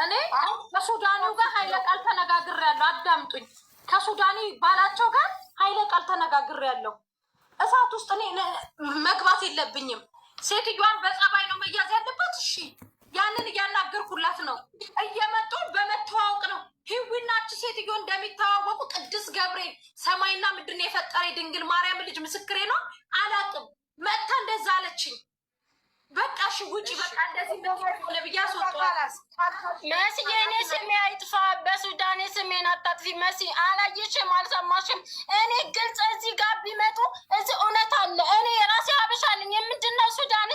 እኔ ከሱዳኒው ጋር ኃይለ ቃል ተነጋግሬያለሁ። አዳምጡኝ። ከሱዳኒ ባላቸው ጋር ኃይለ ቃል ተነጋግሬያለሁ። እሳት ውስጥ እኔ መግባት የለብኝም። ሴትዮዋን በጸባይ ነው መያዝ ያለባት። እሺ ያንን እያናገርኩላት ነው። እየመጡ በመተዋወቅ ነው። ሂዊናች ሴትዮ እንደሚተዋወቁ ቅዱስ ገብርኤል ሰማይና ምድርን የፈጠረ ድንግል ማርያም ልጅ ምስክሬ ነው። አላቅም መታ እንደዛ አለችኝ። በቃ እሺ ውጪ በቃ እንደዚህ ሆነ ብዬ አስወጣኋት። መሲ የኔ ስሜ አይጥፋ፣ በሱዳኔ ስሜን አታጥፊ። መሲ አላየሽም አልሰማሽም? እኔ ግልጽ እዚህ ጋር ቢመጡ እዚህ እውነት አለ። እኔ የራሴ ሀበሻ አለኝ። የምንድነው ሱዳኔ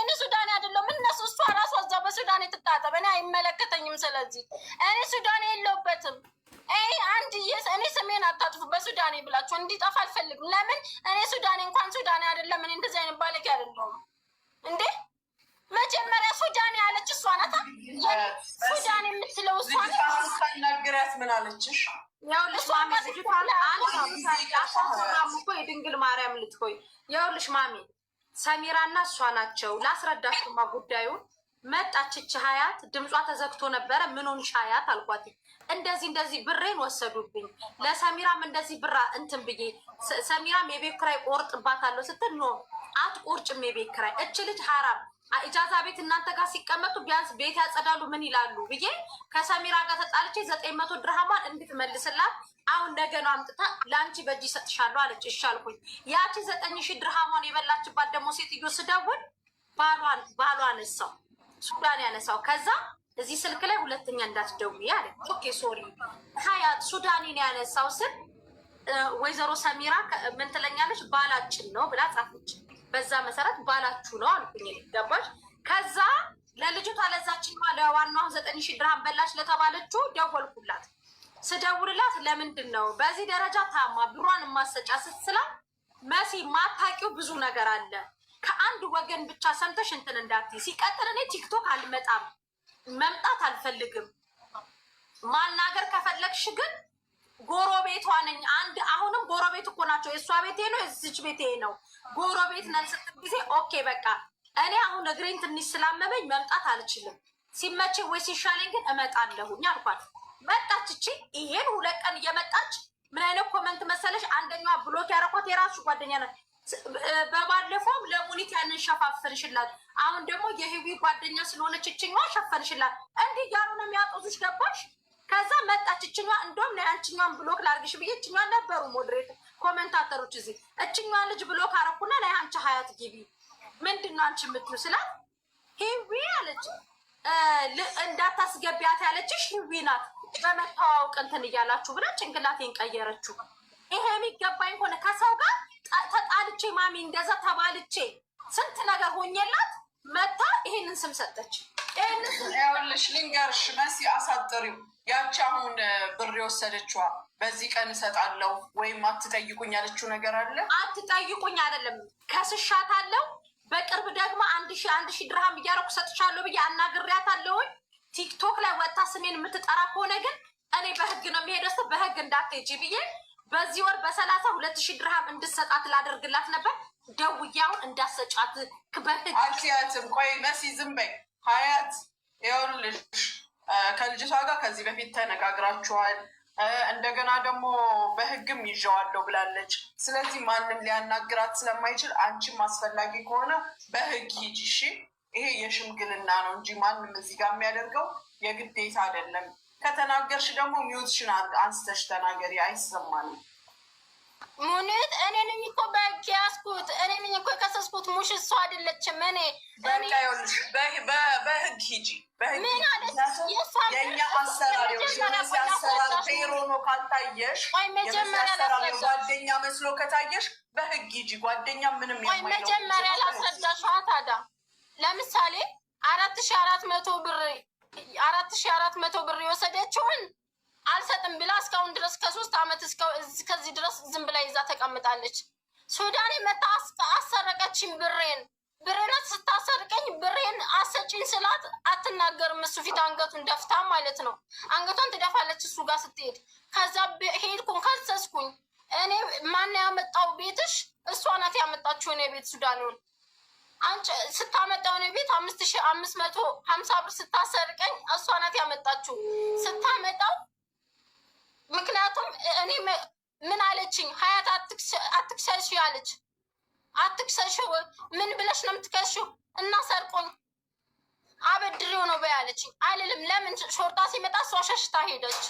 እኔ ሱዳኔ አይደለሁም። እነሱ እሷ ራሷ እዛ በሱዳኔ ትታጠብ። እኔ አይመለከተኝም። ስለዚህ እኔ ሱዳኔ የለሁበትም። እኔ ስሜን አታጥፉ። በሱዳኔ ብላችሁ እንዲጠፋ አልፈልግም። ለምን እኔ ሱዳኔ እንኳን ሱዳኔ አይደለም። እኔ እንደዚህ አይነት ባለጌ አይደለሁም እንዴ። መጀመሪያ ሱዳን ያለች እሷ ናት። ሱዳን የምትለው እሷ ናት። ሳይናገራት ምን አለችሽ? ይኸውልሽ ማሚ ልጅቷን አሳሰራም እኮ የድንግል ማርያም ልትሆይ ይኸውልሽ ማሚ ሰሚራና እሷ ናቸው። ላስረዳሽማ ጉዳዩን መጣችች ሀያት ድምጿ ተዘግቶ ነበረ። ምን ሆንሽ ሀያት አልኳት። እንደዚህ ብሬን ወሰዱብኝ። ለሰሚራም እንደዚህ ብራ እንትን ብዬ ሰሚራም የቤት ኪራይ ቆርጥባታለሁ ስትል ኖ አትቆርጭም የቤት ኪራይ እች ልጅ ሀራም ኢጃዛ ቤት እናንተ ጋር ሲቀመጡ ቢያንስ ቤት ያጸዳሉ ምን ይላሉ ብዬ ከሰሚራ ጋር ተጣልቼ 900 ድርሃሟን እንድትመልስላት አሁን ነገ ነው አምጥታ ለአንቺ በእጅ ይሰጥሻለሁ አለች። እሺ አልኩኝ። ያቺ 9000 ድርሃሟን የበላችባት ደግሞ ሴትዮ ስደውል ባሏ አነሳው፣ ሱዳን ያነሳው። ከዛ እዚህ ስልክ ላይ ሁለተኛ እንዳትደውይ አለ። ኦኬ ሶሪ ሀያት ሱዳኒን ያነሳው ስል ወይዘሮ ሰሚራ ምን ትለኛለች? ባላችን ነው ብላ ጻፈች። በዛ መሰረት ባላችሁ ነው አልኩኝ። ገባሽ? ከዛ ለልጅቷ ለዛችኛ ለዋናው 9000 ድርሃም በላች ለተባለችው ደወልኩላት። ስደውልላት ለምንድን ነው በዚህ ደረጃ ታማ ብሯን ማሰጫ ስትስላ መሲ ማታቂው ብዙ ነገር አለ። ከአንድ ወገን ብቻ ሰምተሽ እንትን እንዳትይ። ሲቀጥል እኔ ቲክቶክ አልመጣም፣ መምጣት አልፈልግም። ማናገር ከፈለግሽ ግን ጎረቤቷ ነኝ። አሁንም ጎረቤት እኮ ናቸው። የእሷ ቤቴ ነው የዚች ቤቴ ነው። ጎረቤት ነን ስትል ጊዜ ኦኬ በቃ እኔ አሁን እግሬን ትንሽ ስላመመኝ መምጣት አልችልም። ሲመችኝ ወይ ሲሻለኝ ግን እመጣለሁኝ አልኳት። መጣች። እቺ ይሄን 2 ቀን እየመጣች ምን አይነት ኮመንት መሰለሽ? አንደኛዋ ብሎክ ያረኳት የራሱ ጓደኛ ናት። በባለፈውም ለሙኒት ያንን ሸፋፈንሽላት፣ አሁን ደግሞ የህዊ ጓደኛ ስለሆነች እችኛዋ ሸፈንሽላት። እንዲህ እያሉ ነው የሚያጦዙሽ። ገባሽ? ከዛ መጣች እችኛዋ። እንደውም ላይ አንቺኛዋን ብሎክ ላርግሽ ብዬ እችኛዋ ነበሩ ሞዴሬት ኮሜንታተሮች እዚህ እችኛዋ ልጅ ብሎክ አረኩና ላይ አንቺ ሀያት ግቢ ምንድን ነው አንቺ የምትሉ ስላት ሂዊ አለች። እንዳታስገቢያት ያለችሽ ሂዊ ናት። በመተዋወቅ እንትን እያላችሁ ብላ ጭንቅላቴን ቀየረችው። ይሄ የሚገባኝ ሆነ ከሰው ጋር ተጣልቼ ማሚ እንደዛ ተባልቼ ስንት ነገር ሆኜላት መታ ይሄንን ስም ሰጠች። ይኸውልሽ ልንገርሽ መሲ አሳጥሪው ያቺ አሁን ብር የወሰደችዋ በዚህ ቀን እሰጣለሁ ወይም አትጠይቁኝ ያለችው ነገር አለ። አትጠይቁኝ አይደለም ከስሻታለሁ። በቅርብ ደግሞ 1000 ድርሃም እያደረኩ ሰጥቻለሁ ብዬ አናግሬያታለሁኝ። ቲክቶክ ላይ ወጣ ስሜን የምትጠራ ከሆነ ግን እኔ በህግ ነው የሚሄደው። በህግ እንዳትሄጂ ብዬ በዚህ ወር በ32,000 ድርሃም እንድሰጣት ላደርግላት ነበር። ደውያውን እንዳሰጫት በህግ አትያትም። ቆይ መሲ ዝም በይ ሀያት። ይኸውልሽ ከልጅቷ ጋር ከዚህ በፊት ተነጋግራችኋል። እንደገና ደግሞ በህግም ይዣዋለሁ ብላለች። ስለዚህ ማንም ሊያናግራት ስለማይችል አንቺም አስፈላጊ ከሆነ በህግ ሂጂ። እሺ ይሄ የሽምግልና ነው እንጂ ማንም እዚህ ጋር የሚያደርገው የግዴታ አይደለም። ከተናገርሽ ደግሞ ሚውትሽን አንስተሽ ተናገሪ፣ አይሰማንም። ሙኒት እኔ ነኝ እኮ በህግ ያስኩት፣ እኔ ነኝ እኮ የከሰስኩት። ሙሽ እሷ አይደለችም። በህግ ሂጂ። ምን አለች? የእኛ አሰራሪዎች አሰራር ፌሮ ነው ካልታየሽ፣ ጓደኛ መስሎ ከታየሽ በህግ ሂጂ። ጓደኛ ምንም መጀመሪያ ላስረዳሽ። ታዲያ ለምሳሌ 4400 ብር የወሰደችውን አልሰጥም ብላ እስካሁን ድረስ ከ3 ዓመት እስከዚህ ድረስ ዝም ብላ ይዛ ተቀምጣለች። ሱዳኔ መታ አሰረቀችኝ ብሬን ስታሰርቀኝ ብሬን አሰጭኝ ስላት አትናገርም። እሱ ፊት አንገቱን ደፍታ ማለት ነው። አንገቷን ትደፋለች እሱ ጋር ስትሄድ። ከዛ ሄድኩኝ ከሰስኩኝ። እኔ ማን ያመጣው ቤትሽ? እሷ ናት ያመጣችው እኔ ቤት ሱዳኑን አንቺ ስታመጣው ነው ቤት 5550 ብር ስታሰርቀኝ እሷ ናት ያመጣችው። ስታመጣው ምክንያቱም እኔ ምን አለችኝ? ሀያት አትክሰሽ አለች። አትክሰሽው ምን ብለሽ ነው የምትከሽው? እና ሰርቆኝ አበድሬው ነው በያለችኝ። አልልም። ለምን ሾርጣ ሲመጣ እሷ ሸሽታ ሄደች።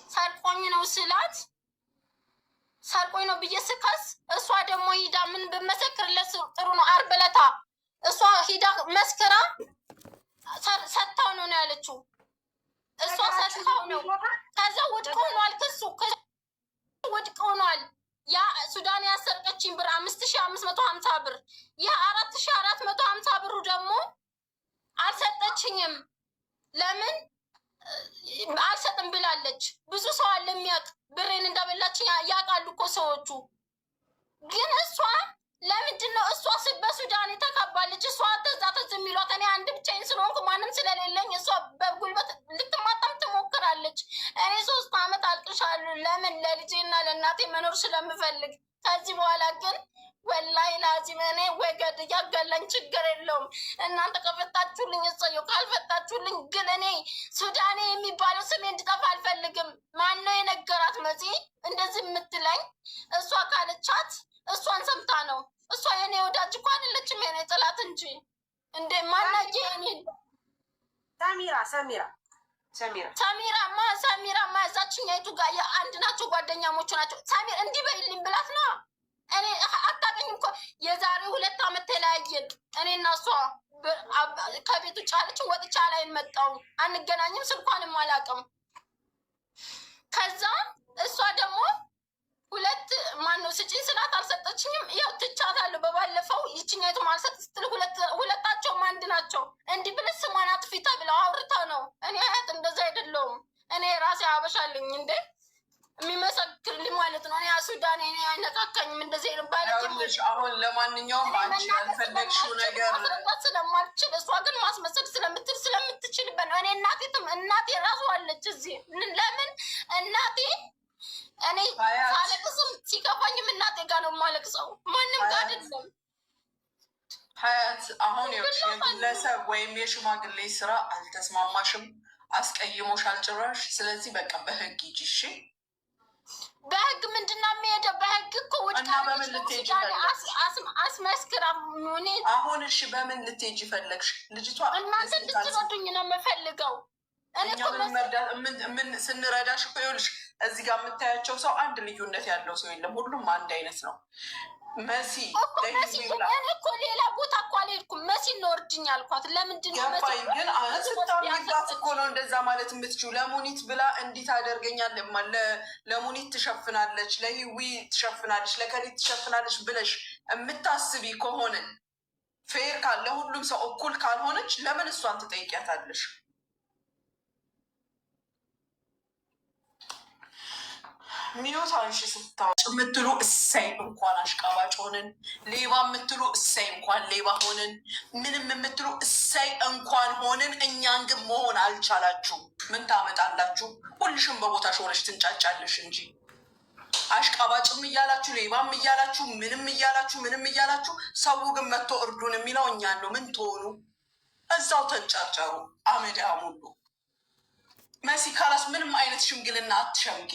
ሰርቆኝ ነው ስላት ሰርቆኝ ነው ብዬ ስከስ እሷ ደግሞ ሂዳ ምን ብመሰክርለት ጥሩ ነው? ዓርብ ዕለት እሷ ሂዳ መስክራ ሰጥታው ነው ያለችው። እሷ ሰጥታው ነው። ከዛ ውድቅ ሆኗል። ክሱ ውድቅ ሆኗል። ያ ሱዳን ያሰርቀችኝ ብር 5550 ብር፣ ያ 4450 ብሩ ደግሞ አልሰጠችኝም። ለምን አልሰጥም ብላለች። ብዙ ሰው አለ የሚያውቅ ብሬን እንዳበላችኝ ያውቃሉ እኮ ሰዎቹ። ግን እሷ ለምንድን ነው እሷ በሱዳን ተካባለች? እሷ ተዛተዝ የሚሏት እኔ አንድ ብቻዬን ስለሆንኩ ማንም ስለሌለኝ እሷ በጉልበት ልትማጣም ትሞክራለች። እኔ 3 ዓመት አልቅሻለሁ። ለምን? ለልጄና ለእናቴ መኖር ስለምፈልግ። ከዚህ በኋላ ግን ወላሂ ላዚም እኔ ወገድ ያገለኝ ችግር የለውም። እናንተ ከፈታችሁልኝ እሰየው፣ ካልፈታችሁልኝ ግን እኔ ሱዳኔ የሚባለው ስሜ እንድጠፋ አልፈልግም። ማነው የነገራት መሲ እንደዚህ የምትለኝ? እሷ ካለቻት እሷን ሰምታ ነው። እሷ የኔ ወዳጅ እኮ አይደለችም፣ የኔ ጥላት እንጂ። እንደ ማናጀ እኔ ሰሚራማ እዛችኛይቱ ጋር የአንድ ናቸው፣ ጓደኛሞቹ ናቸው። ሳሚር እንዲህ በይልኝ ብላት ነው። እኔ አታውቅኝም እኮ የዛሬ 2 ዓመት ተለያየን። እኔ እና እሷ ከቤቱ ጫለች። ወጥቻ ላይ መጣው፣ አንገናኝም፣ ስልኳንም አላውቅም። ከዛ እሷ ደግሞ 2 ማነው ስጪኝ ስላት አልሰጠችኝም። ያው ትቻታለሁ። በባለፈው ይችኛይቱ ማልሰጥ ስትል ሁለታቸውም አንድ ናቸው። እንዲህ ብለህ ስሟን አጥፊ ተብለው አውርታ ነው። እኔ አያት እንደዛ አይደለሁም። እኔ ራሴ አበሻልኝ እንዴ የሚመሰክርልኝ ማለት ነው። እኔ ሱዳኔ እኔ አይነካካኝም። እንደዚህ ባለች አሁን ለማንኛውም አንቺ ያልፈለግሽው ነገር ስለማልችል እሷ ግን ማስመሰል ስለምትችልበት ነው። እኔ እናቴ ራሱ አለች እዚህ። ለምን እናቴ እኔ ሳለቅስም ሲከፋኝም እናቴ ጋር ነው የማለቅሰው፣ ማንም ጋር አይደለም። ሀያት አሁን የግለሰብ ወይም የሽማግሌ ስራ አልተስማማሽም፣ አስቀይሞሻል ጭራሽ። ስለዚህ በቃ በህግ ሂጂ። እሺ በህግ ምንድነው የሚሄደው? በህግ እኮ እና በምን ልትሄጂ ፈለግሽ? አስመስክራ ሆኔ አሁን እሺ፣ በምን ልትሄጂ ፈለግሽ? ልጅቷ እናንተ እንድትረዱኝ ነው የምፈልገው። እኛ ምን ስንረዳሽ እኮ ይኸውልሽ፣ እዚህ ጋር የምታያቸው ሰው አንድ ልዩነት ያለው ሰው የለም። ሁሉም አንድ አይነት ነው። መሲ እኔ እኮ ሌላ ቦታ እኮ አልሄድኩም። መሲ እንወርድኝ አልኳት። ለምንድን ነው ገባኝ። ግን ስታሚባት እኮ ነው እንደዛ ማለት የምትችው። ለሙኒት ብላ እንዲህ ታደርገኛል፣ ለሙኒት ትሸፍናለች፣ ለህዊ ትሸፍናለች፣ ለከሊት ትሸፍናለች ብለሽ የምታስቢ ከሆነ ፌር ለሁሉም ሰው እኩል ካልሆነች ለምን እሷን ትጠይቂያታለሽ? ሚኖት አንሺ ስታወቅ የምትሉ እሰይ እንኳን አሽቃባጭ ሆንን፣ ሌባ የምትሉ እሰይ እንኳን ሌባ ሆንን፣ ምንም የምትሉ እሰይ እንኳን ሆንን። እኛን ግን መሆን አልቻላችሁም። ምን ታመጣላችሁ? ሁልሽም በቦታሽ ሆነሽ ትንጫጫለሽ እንጂ አሽቃባጭም እያላችሁ ሌባም እያላችሁ ምንም እያላችሁ ሰው ግን መጥቶ እርዱን የሚለው እኛን ነው። ምን ትሆኑ? እዛው ተንጫርጨሩ። አመዳ ሙሉ መሲ ካላስ ምንም አይነት ሽምግልና አትሸምጊ።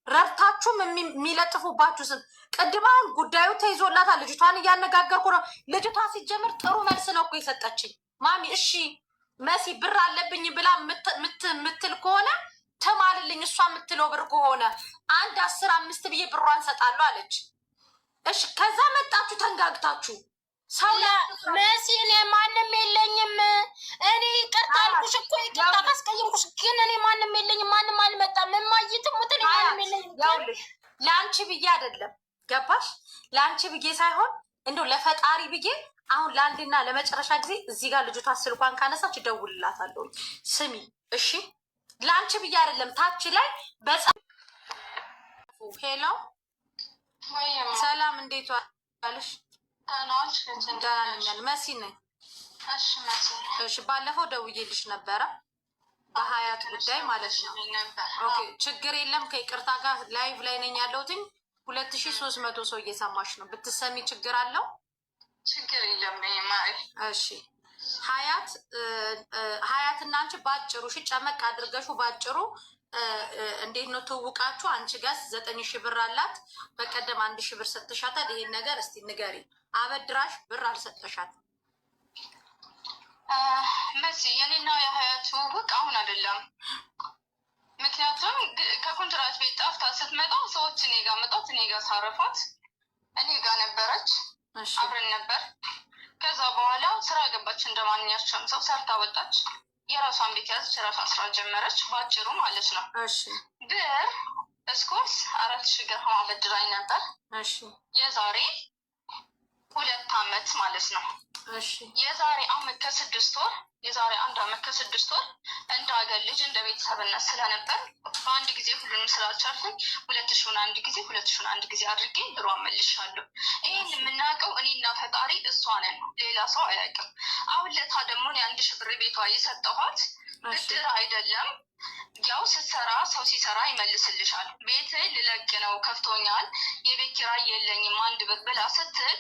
ረድታችሁም የሚለጥፉባችሁ ስም ቅድም አሁን ጉዳዩ ተይዞላታል። ልጅቷን እያነጋገርኩ ነው። ልጅቷ ሲጀምር ጥሩ መልስ ነው እኮ የሰጠችኝ። ማሚ እሺ መሲ ብር አለብኝ ብላ ምትል ከሆነ ተማልልኝ። እሷ የምትለው ብር ከሆነ 1 10 5 ብዬ ብሯን ሰጣለሁ አለች። እሺ ከዛ መጣችሁ ተንጋግታችሁ ሰው መሲ እኔ ማንም የለኝም። እኔ ይቅርታ አልኩሽ እኮ ይቅርታ ካስቀየምኩሽ፣ ግን እኔ ማንም የለኝም። ማንም አልመጣም። የማይትም ሙትል ማንም የለኝም። ለአንቺ ብዬ አይደለም ገባሽ? ለአንቺ ብዬ ሳይሆን እንደው ለፈጣሪ ብዬ አሁን ለአንድና ለመጨረሻ ጊዜ እዚህ ጋር ልጅቷ ስልኳን ካነሳች እደውልላታለሁ። ስሚ እሺ፣ ለአንቺ ብዬ አይደለም። ታች ላይ ሄሎ፣ ሰላም እንዴት ዋልሽ? ዳናኛል መሲ ነኝ። እሺ ባለፈው ደውዬልሽ ነበረ በሀያት ጉዳይ ማለት ነው። ኦኬ ችግር የለም። ከይቅርታ ጋር ላይቭ ላይ ነኝ ያለሁትኝ 2300 ሰው እየሰማሽ ነው። ብትሰሚ ችግር አለው? ችግር የለም። የለም ማሪ። እሺ ሀያት እና አንቺ ባጭሩ ጨመቅ አድርገሹ ባጭሩ እንዴት ነው ትውቃችሁ? አንቺ ጋር 9,000 ብር አላት። በቀደም 1,000 ብር ሰጥሻታል። ይሄን ነገር እስቲ ንገሪ። አበድራሽ ብር አልሰጠሻት? መሲ የኔና የሀያት ትውውቅ አሁን አይደለም። ምክንያቱም ከኮንትራት ቤት ጠፍታ ስትመጣ ሰዎች እኔ ጋር መጣት፣ እኔ ጋር ሳረፋት፣ እኔ ጋር ነበረች፣ አብረን ነበር። ከዛ በኋላ ስራ ገባች። እንደማንኛቸውም ሰው ሰርታ ወጣች። የራሷን ቤት ያዘች፣ የራሷን ስራ ጀመረች። በአጭሩ ማለት ነው። ብር እስኮርስ 4,000 ድርሃም አበድራኝ ነበር። የዛሬ 2 አመት ማለት ነው። የዛሬ 1 አመት ከ6 ወር የዛሬ 1 አመት ከ6 ወር እንደ ሀገር ልጅ እንደ ቤተሰብነት ስለነበር በአንድ ጊዜ ሁሉንም ስላልቻልኩኝ 2,000 አንድ ጊዜ 2,000 አንድ ጊዜ አድርጌ ብሯ መልሻለሁ። ይህን የምናውቀው እኔና ፈጣሪ እሷ ነን፣ ሌላ ሰው አያውቅም። አሁን ለታ ደግሞ 1,000 ብር ቤቷ የሰጠኋት ብድር አይደለም። ያው ስትሰራ ሰው ሲሰራ ይመልስልሻል። ቤት ልለቅ ነው ከፍቶኛል፣ የቤት ኪራይ የለኝም 1 ብር ብላ ስትል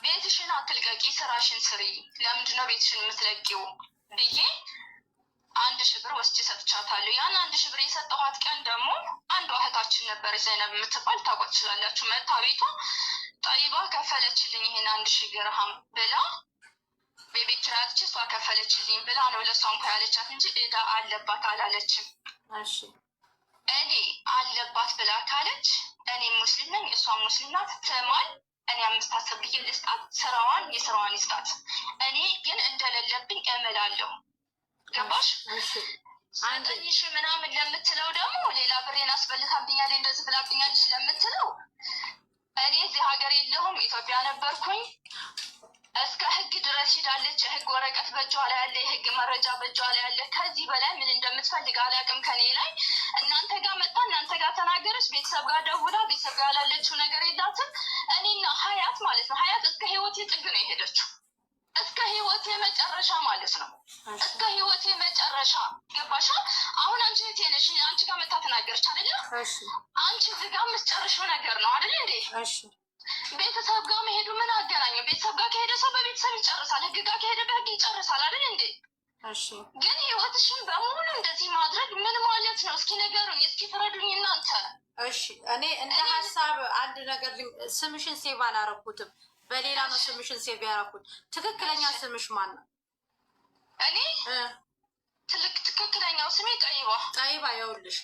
ቤትሽን አትልቀቂ፣ ስራሽን ስሪ፣ ለምንድነው ቤትሽን የምትለቂው ብዬ 1,000 ብር ወስጄ ሰጥቻታለሁ። ያን 1,000 ብር የሰጠኋት ቀን ደግሞ አንዷ እህታችን ነበረች፣ ዘይነብ የምትባል ታውቋት ትችላላችሁ። መታ ቤቷ ጠይባ ከፈለችልኝ ይሄን 1,000 ድርሃም ብላ ቤቤት ኪራይ እሷ ከፈለችልኝ ብላ ነው ለሷ እንኳ ያለቻት እንጂ እዳ አለባት አላለችም። እኔ አለባት ብላ ካለች እኔ ሙስሊም ነኝ፣ እሷ ሙስሊም ናት፣ ትማል እኔ 5,000 ብዬ ልስጣት፣ ስራዋን የስራዋን ይስጣት። እኔ ግን እንደሌለብኝ እምላለሁ። ገባሽ? 9,000 ምናምን ለምትለው ደግሞ ሌላ ብሬን አስበልታብኛል እንደዚህ ብላብኛለች ለምትለው እኔ እዚህ ሀገር የለሁም፣ ኢትዮጵያ ነበርኩኝ። እስከ ህግ ድረስ ሄዳለች። የህግ ወረቀት በእጇ ላይ ያለ፣ የህግ መረጃ በእጇ ላይ ያለ። ከዚህ በላይ ምን እንደምትፈልግ አላውቅም ከኔ ላይ። እናንተ ጋር መጣ፣ እናንተ ጋር ተናገረች፣ ቤተሰብ ጋር ደውላ፣ ቤተሰብ ጋር ያላለችው ነገር የላትም። እኔና ሀያት ማለት ነው። ሀያት እስከ ህይወቴ ጥግ ነው የሄደችው፣ እስከ ህይወቴ መጨረሻ ማለት ነው። እስከ ህይወቴ መጨረሻ ገባሻ? አሁን አንቺ እህቴ ነሽ፣ አንቺ ጋር መጣ ተናገረች አይደለ? አንቺ እዚህ ጋር የምትጨርሽው ነገር ነው አይደለ እንዴ? ቤተሰብ ጋር መሄዱ ምን አገናኘው? ቤተሰብ ጋር ከሄደ ሰው በቤተሰብ ይጨርሳል፣ ህግ ጋር ከሄደ በህግ ይጨርሳል አይደል እንዴ? ግን ህይወትሽን በሙሉ እንደዚህ ማድረግ ምን ማለት ነው? እስኪ ነገሩኝ፣ እስኪ ፍረዱኝ እናንተ። እሺ እኔ እንደ ሀሳብ አንድ ነገር ስምሽን ሴቭ አላረኩትም፣ በሌላ ነው ስምሽን ሴቭ ያረኩት። ትክክለኛ ስምሽ ማን ነው? እኔ ትክክለኛው ስሜ ጠይባ። ጠይባ ይኸውልሽ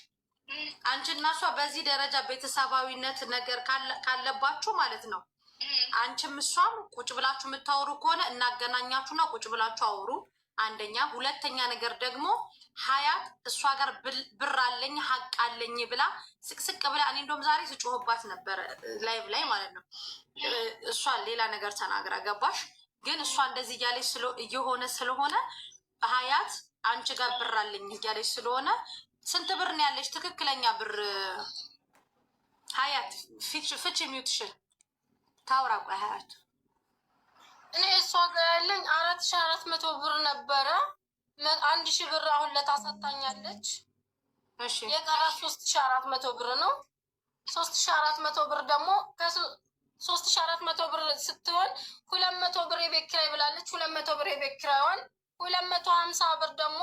አንቺ እና እሷ በዚህ ደረጃ ቤተሰባዊነት ነገር ካለባችሁ ማለት ነው። አንቺም እሷም ቁጭ ብላችሁ የምታወሩ ከሆነ እናገናኛችሁና ቁጭ ብላችሁ አውሩ። አንደኛ። ሁለተኛ ነገር ደግሞ ሀያት እሷ ጋር ብር አለኝ ሀቅ አለኝ ብላ ስቅስቅ ብላ እኔ እንደውም ዛሬ ስጮህባት ነበረ ላይቭ ላይ ማለት ነው። እሷ ሌላ ነገር ተናግራ ገባሽ። ግን እሷ እንደዚህ እያለች እየሆነ ስለሆነ ሀያት አንቺ ጋር ብር አለኝ እያለች ስለሆነ ስንት ብር ነው ያለች? ትክክለኛ ብር ሀያት ፍች ሚውትሽን ታውራ። ቆይ ሀያት እኔ እሷ ጋር ያለኝ 4,400 ብር ነበረ። 1,000 ብር አሁን ለታሰጣኛለች። እሺ የቀራት 3,400 ብር ነው። 3,400 ብር ደግሞ ከ3,400 ብር ስትሆን 200 ብር የቤት ኪራይ ብላለች። 200 ብር የቤት ኪራይዋን 250 ብር ደግሞ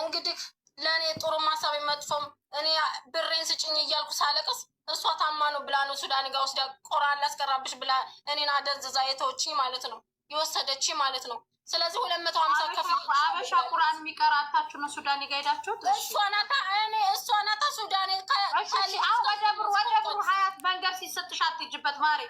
እንግዲህ ለእኔ ጥሩ ማሳቢ መጥፎም እኔ ብሬን ስጭኝ እያልኩ ሳለቅስ እሷ ታማ ነው ብላ ነው ሱዳን ጋር ወስዳ ቁርአን ላስቀራብሽ ብላ እኔን አደንዝዛ የተወችኝ ማለት ነው፣ የወሰደች ማለት ነው። ስለዚህ 250 ከፍል አበሻ ቁርአን የሚቀራታችሁ ነው ሱዳን ጋር ሄዳችሁት? እሷ ናታ ሱዳን ወደ ብሩ ሀያት መንገድ ሲሰጥሽ አትሄጂበት ማሬ።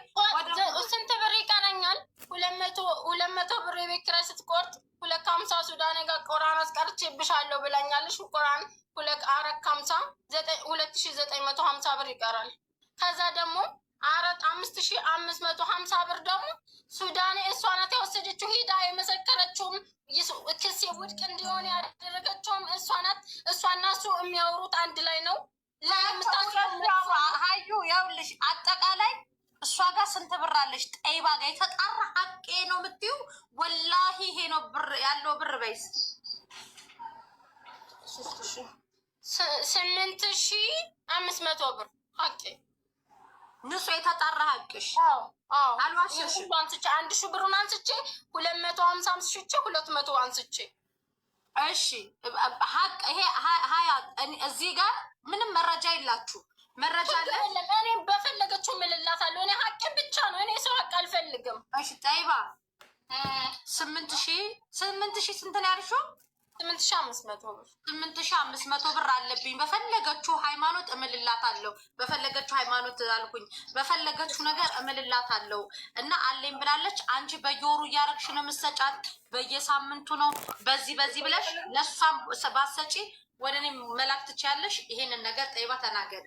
ስንት ብር ይቀረኛል? 200 ብር የቤት ኪራይ ስትቆርጥ 250 ሱዳን ጋር ቁርአን አስቀርቼብሻለሁ ብላኛለሽ። ቁርአን 2,950 ብር ይቀራል። ከዛ ደግሞ 5,550 ብር ደግሞ ሱዳን እሷ ናት የወሰደችው። ሂዳ የመሰከረችውም ክስ ውድቅ እንዲሆን ያደረገችውም እሷ ናት። እሷና እሱ የሚያወሩት አንድ ላይ ነው። ሀዩ ያውልሽ አጠቃላይ እሷ ጋር ስንት ብር አለሽ? ጠይባ ጋር የተጣራ ሀቄ ነው የምትይው? ወላሂ ይሄ ነው ብር ያለው ብር በይስ 8,500 ብር ሀቄ ንጹህ የተጣራ ሀቅሽ አልዋሸሽ። አንስቼ 1000 ብሩን አንስቼ 250 አንስቼ 200 አንስቼ እሺ ሀቅ ይሄ ሀያት እዚህ ጋር ምንም መረጃ የላችሁ። መረጃ አለ። እኔ በፈለገችው ምልላታለሁ። እኔ ሀቅ ብቻ ነው። እኔ ሰው ሀቅ አልፈልግም። እሺ ጠይባ 8000 ስንት ነው ያልሽው? 8500 ብር 8500 ብር አለብኝ። በፈለገችው ሃይማኖት እምልላታለሁ። በፈለገችው ሃይማኖት አልኩኝ፣ በፈለገችው ነገር እምልላታለሁ እና አለኝ ብላለች። አንቺ በየወሩ እያረግሽ ነው የምትሰጫት፣ በየሳምንቱ ነው በዚህ ብለሽ ለሷም ባሰጪ ወደ እኔ መላክ ትችያለሽ። ይሄንን ነገር ጠይባ ተናገር።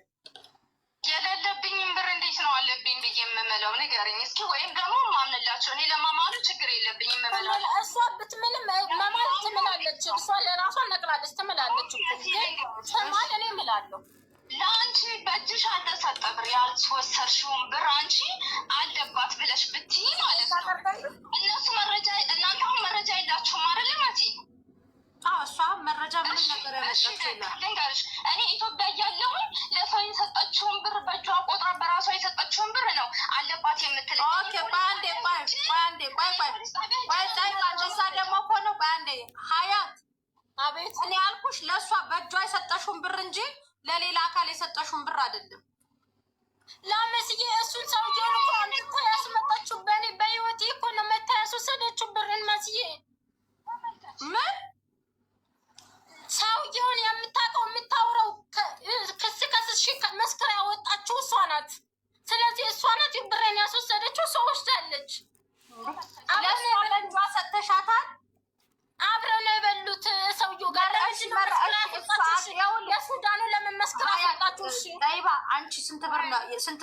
የሌለብኝም ብር እንዴት ነው አለብኝ ብዬ የምምለው ንገረኝ እስኪ። ወይም ደግሞ ማምንላቸው እኔ ለማማሉ ችግር የለብኝም የምምለው። እሷ ብትምልም መማል ትምላለች። እሷ ለራሷ ነቅላለች ትምላለች። ሰማል እኔ እምላለሁ ለአንቺ በእጅሽ አልተሰጠ ብር ያልወሰድሽውን ብር አንቺ አለባት ብለሽ ብትይ ማለት ነው። እነሱ መረጃ እናንተ አሁን መረጃ የላችሁም አይደለ ማቲ? እሷ መረጃ ምንም ነገር ልንገርሽ፣ እኔ ኢትዮጵያ እያለሁኝ ለሰው የሰጠችውን ብር በእጇ ቆጥራ በራሷ የሰጠችውን ብር ነው አለባት የምትል። እሷ ደግሞ እኮ ነው በአንዴ ሀያት አቤት። እኔ ያልኩሽ ለእሷ በእጇ የሰጠሽውን ብር እንጂ ለሌላ አካል የሰጠሽውን ብር አይደለም። ላመስዬ እሱን ሰውዬውን እኮ አንተ ያስመጣችው በእኔ በህይወቴ እኮ ነው መታ ያስወሰደችው ብርን መስዬ ምን ሰውየውን የምታውቀው የምታውረው ከስሽ መስከረ ያወጣችው እሷ ናት። ስለዚህ እሷ ናት ብሬን ያስወሰደችው። ሰው ወስዳለች። ለእሷ ሰጥተሻታል። አብረው ነው የበሉት ሰውየው ጋር ለሱዳኑ ለመመስከር ያወጣችው። እሺ ጠይባ አንቺ ስንት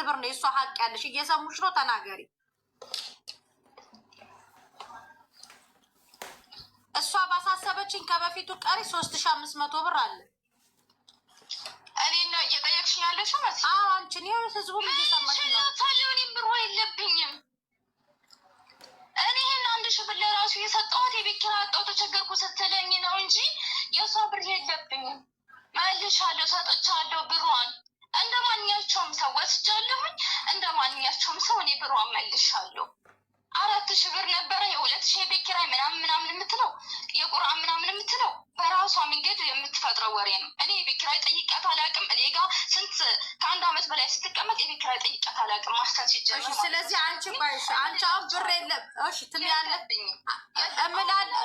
ብር ነው የእሷ ሀቅ ያለሽ? እየሰሙሽ ነው? ተናገሪ። እሷ ባሳሰበችኝ ከበፊቱ ቀሪ 3500 ብር አለ። እኔ ነው እየጠየቅሽኝ ያለሽው ማለት ነው? አዎ አንቺን ይኸው ህዝቡም እየሰማሽ ነው። ታዲያ ብሩ የለብኝም። እኔ ይሄን 1000 ብር ለራሱ የሰጠሁት የቤት ኪራይ አጣሁ ተቸገርኩ ስትለኝ ነው እንጂ የሷ ብር የለብኝም። መልሻለሁ፣ ሰጥቻለሁ ብሯን እንደ ማንኛቸውም ሰው ወስጃለሁኝ። እንደ ማንኛቸውም ሰው እኔ ብሯን መልሻለሁ። 4000 ብር ነበረ። የ2000 የቤት ኪራይ ምናምን የምትለው የቁርአን ምናምን የምትለው በራሷ መንገድ የምትፈጥረው ወሬ ነው። እኔ የቤት ኪራይ ጠይቃት አላውቅም። እኔ ጋር ስንት ከ1 ዓመት በላይ ስትቀመጥ የቤት ኪራይ ጠይቃት አላውቅም። ማስተር ሲጀምር ስለዚህ አንቺ ባይሽ አንቺ አሁን ብር የለም እሺ ትያለብኝ እምላለሁ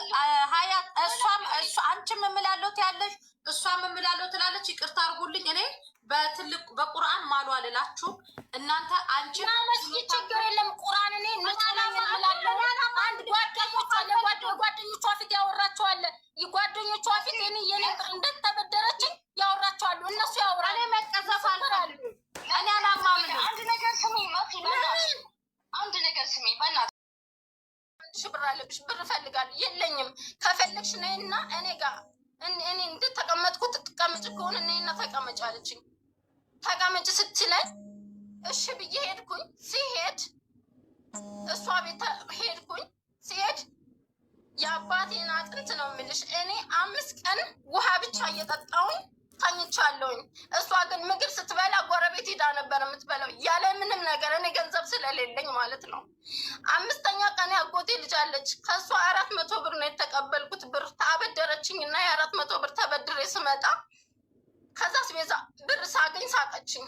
ሀያት እሷ አንቺም እምላለሁ ትያለሽ፣ እሷም እምላለሁ ትላለች። ይቅርታ አድርጉልኝ እኔ በትልቅ በቁርአን ማሉ አልላችሁ እናንተ አንቺ መስጊድ ችግር የለም። ቁርአን እኔ ንጽናኛ እላለሁ። አንድ ጓደኞቿ ፊት ያወራቸዋል። ጓደኞቿ ፊት እኔ የኔ ብር እንደተበደረችኝ ያወራቸዋሉ። እነሱ ያወራሉ። እኔ መቀዘፍ አልፈልግም። እኔ አላማምን። አንድ ነገር ስሚ ማፊ፣ አንድ ነገር ስሚ በእናትሽ። ብር አለብሽ? ብር እፈልጋለሁ። የለኝም። ከፈለግሽ ነይና እኔ ጋር እኔ እንደተቀመጥኩት ተቀመጭ ከሆነ እኔና ተቀመጭ አለችኝ። ተቀመጭ ስትለኝ እሺ ብዬ ሄድኩኝ። ሲሄድ እሷ ቤት ሄድኩኝ። ሲሄድ የአባቴን አጥንት ነው የምልሽ እኔ 5 ቀን ውሃ ብቻ እየጠጣሁኝ ተኝቻለሁኝ። እሷ ግን ምግብ ስትበላ ጎረቤት ሄዳ ነበር የምትበላው ያለ ምንም ነገር፣ እኔ ገንዘብ ስለሌለኝ ማለት ነው። 5ኛ ቀን ያጎቴ ልጅ አለች። ከእሷ 400 ብር ነው የተቀበልኩት። ብር ታበደረችኝ እና የ400 ብር ተበድሬ ስመጣ ከዛ አስቤዛ ብር ሳገኝ ሳቀችኝ።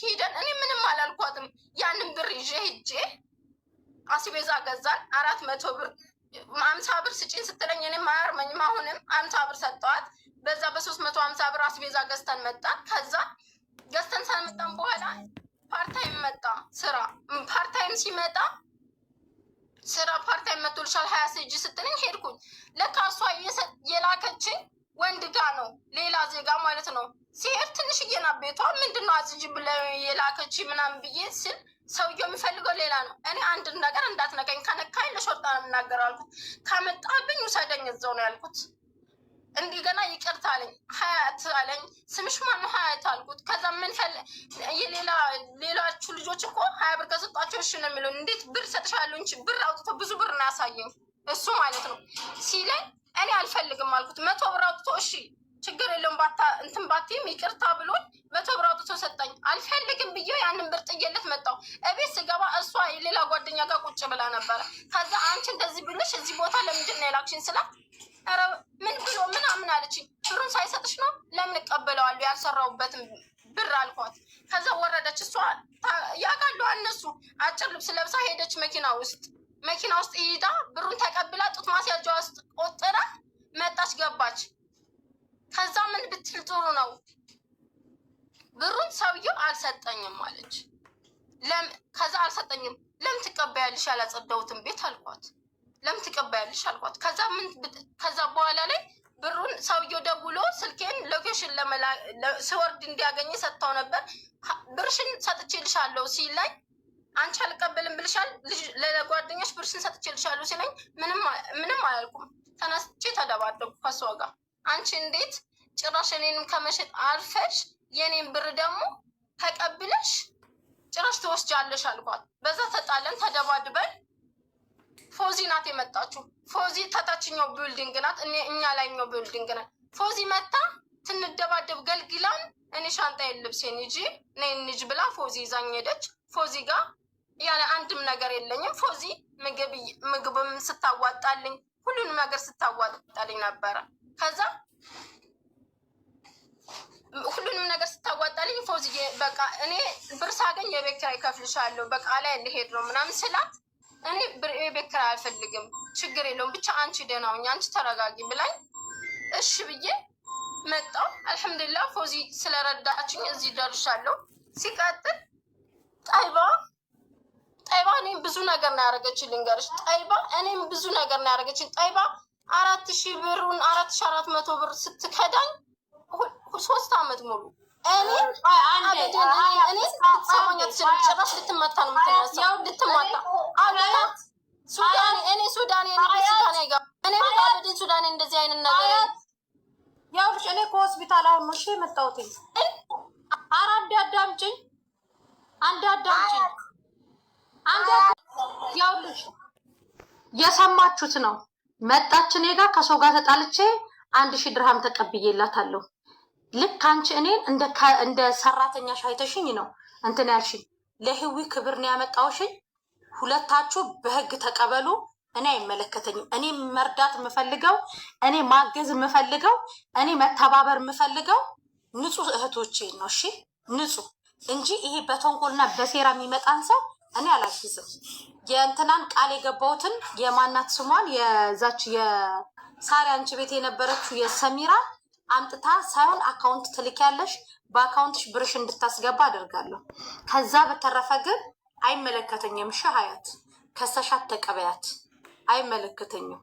ሂደን እኔ ምንም አላልኳትም። ያንን ብር ይዤ ሂጄ አስቤዛ ገዛን። 400 ብር 50 ብር ስጪኝ ስትለኝ እኔም አያርመኝም። አሁንም 50 ብር ሰጠዋት። በዛ በ350 ብር አስቤዛ ገዝተን መጣን። ከዛ ገዝተን ሳንመጣን በኋላ ፓርታይም መጣ ስራ። ፓርታይም ሲመጣ ስራ ፓርታይም መቶልሻል 20 ሴጂ ስትለኝ ሄድኩኝ። ለካ እሷ የላከችኝ ወንድ ጋ ነው፣ ሌላ ዜጋ ማለት ነው። ሲሄድ ትንሽዬ ናት ቤቷ። ምንድነው አዝጅ ብለ የላከች ምናምን ብዬ ስል ሰውየው የሚፈልገው ሌላ ነው። እኔ አንድ ነገር እንዳትነካኝ፣ ከነካኝ ለሾርጣ ነው የምናገር አልኩት። ከመጣብኝ ውሰደኝ እዛው ነው ያልኩት። እንዲህ ገና ይቅርታ አለኝ። ሀያት አለኝ። ስምሽ ማነው? ሀያት አልኩት። ከዛ ምን ሌላችሁ ልጆች እኮ 20 ብር ከሰጧቸው እሺ ነው የሚለው። እንዴት ብር ሰጥሻለሁ እንጂ ብር አውጥቶ ብዙ ብር ነው ያሳየኝ እሱ ማለት ነው። ሲለኝ እኔ አልፈልግም አልኩት። 100 ብር አውጥቶ እሺ ችግር የለውም ባታ እንትን ባቲም ይቅርታ ብሎ በተብራ አውጥቶ ሰጠኝ። አልፈልግም ብዬ ያንን ብር ጥዬለት መጣሁ። እቤት ስገባ እሷ የሌላ ጓደኛ ጋር ቁጭ ብላ ነበረ። ከዛ አንቺ እንደዚህ ብልሽ እዚህ ቦታ ለምንድን ነው የላክሽኝ ስላት ኧረ ምን ብሎ ምናምን አለችኝ። ብሩን ሳይሰጥሽ ነው ለምን እቀበለዋለሁ ያልሰራሁበትን ብር አልኳት። ከዛ ወረደች። እሷ ያውቃሉ እነሱ አጭር ልብስ ለብሳ ሄደች መኪና ውስጥ ይዳ ብሩን ተቀብላ ጡት ማስያዣ ውስጥ ቆጥራ መጣች ገባች። ከዛ ምን ብትል ጥሩ ነው ብሩን ሰውየው አልሰጠኝም አለች። ከዛ አልሰጠኝም ለምን ትቀበያለሽ ያላጸዳሁትን ቤት አልኳት። ለምን ትቀበያለሽ አልኳት። ከዛ በኋላ ላይ ብሩን ሰውየው ደውሎ ስልኬን ሎኬሽን ስወርድ እንዲያገኝ ሰጥተው ነበር። ብርሽን ሰጥቼልሻለሁ ሲለኝ አንቺ አልቀበልም ብልሻል ለጓደኛሽ ብርሽን ሰጥቼልሻለሁ ሲለኝ ምንም አላልኩም። ተነስቼ ተደባደብኩ ከሷ ጋር። አንቺ እንዴት ጭራሽ እኔንም ከመሸጥ አልፈሽ የኔን ብር ደግሞ ተቀብለሽ ጭራሽ ትወስጃለሽ አልኳት። በዛ ተጣለን፣ ተደባድበን። ፎዚ ናት የመጣችው። ፎዚ ታችኛው ቢልዲንግ ናት፣ እኛ ላይኛው ቢልዲንግ ናት። ፎዚ መታ ትንደባደብ ገልግላን እኔ ሻንጣዬን ልብሴን ይዤ ነይ እንሂድ ብላ ፎዚ ይዛኝ ሄደች። ፎዚ ጋር ያለ አንድም ነገር የለኝም። ፎዚ ምግብም ስታዋጣልኝ ሁሉንም ነገር ስታዋጣልኝ ነበረ። ከዛ ሁሉንም ነገር ስታዋጣልኝ ፎዚዬ በቃ እኔ ብር ሳገኝ የቤት ኪራይ እከፍልሻለሁ በቃ ላይ ልሄድ ነው ምናምን ስላት እኔ የቤት ኪራይ አልፈልግም ችግር የለውም ብቻ አንቺ ደህና ሁኚ አንቺ ተረጋጊ ብላኝ እሺ ብዬ መጣሁ። አልሐምዱሊላህ ፎዚ ስለረዳችኝ እዚህ ደርሻለሁ። ሲቀጥል ጠይባ እኔም ብዙ ነገር ነው ያደረገችኝ ልንገርሽ። ጠይባ እኔም ብዙ ነገር ነው ያደረገችኝ። ጠይባ 4000 ብሩን 4400 ብር ስትከዳኝ 3 ዓመት ሙሉ እኔ ሰማኛት ጭራሽ ልትመታ ነው የምትነሳው። ልትመታ አላት ሱዳኔ እኔ ሱዳኔ እንደዚህ አይነት ነገር ያውልሽ እኔ ከሆስፒታል አሁን ነው እሺ የመጣሁት። አዳምጪኝ ያውልሽ የሰማችሁት ነው። መጣች እኔ ጋር ከሰው ጋር ተጣልቼ 1000 ድርሃም ተቀብዬላታለሁ። ልክ አንቺ እኔን እንደ ሰራተኛሽ አይተሽኝ ነው እንትን ያልሽኝ። ለህዊ ክብር ነው ያመጣውሽኝ። ሁለታችሁ በህግ ተቀበሉ። እኔ አይመለከተኝም። እኔ መርዳት የምፈልገው እኔ ማገዝ የምፈልገው እኔ መተባበር የምፈልገው ንጹህ እህቶቼ ነው። እሺ ንጹህ እንጂ ይሄ በተንኮልና በሴራ የሚመጣን ሰው እኔ አላግዝም። የእንትናን ቃል የገባሁትን የማናት ስሟን የዛች የሳሪ አንቺ ቤት የነበረችው የሰሚራ አምጥታ ሳይሆን አካውንት ትልኪያለሽ፣ በአካውንትሽ ብርሽ እንድታስገባ አደርጋለሁ። ከዛ በተረፈ ግን አይመለከተኝም። እሺ ሀያት ከሰሻት ተቀበያት። አይመለከተኝም።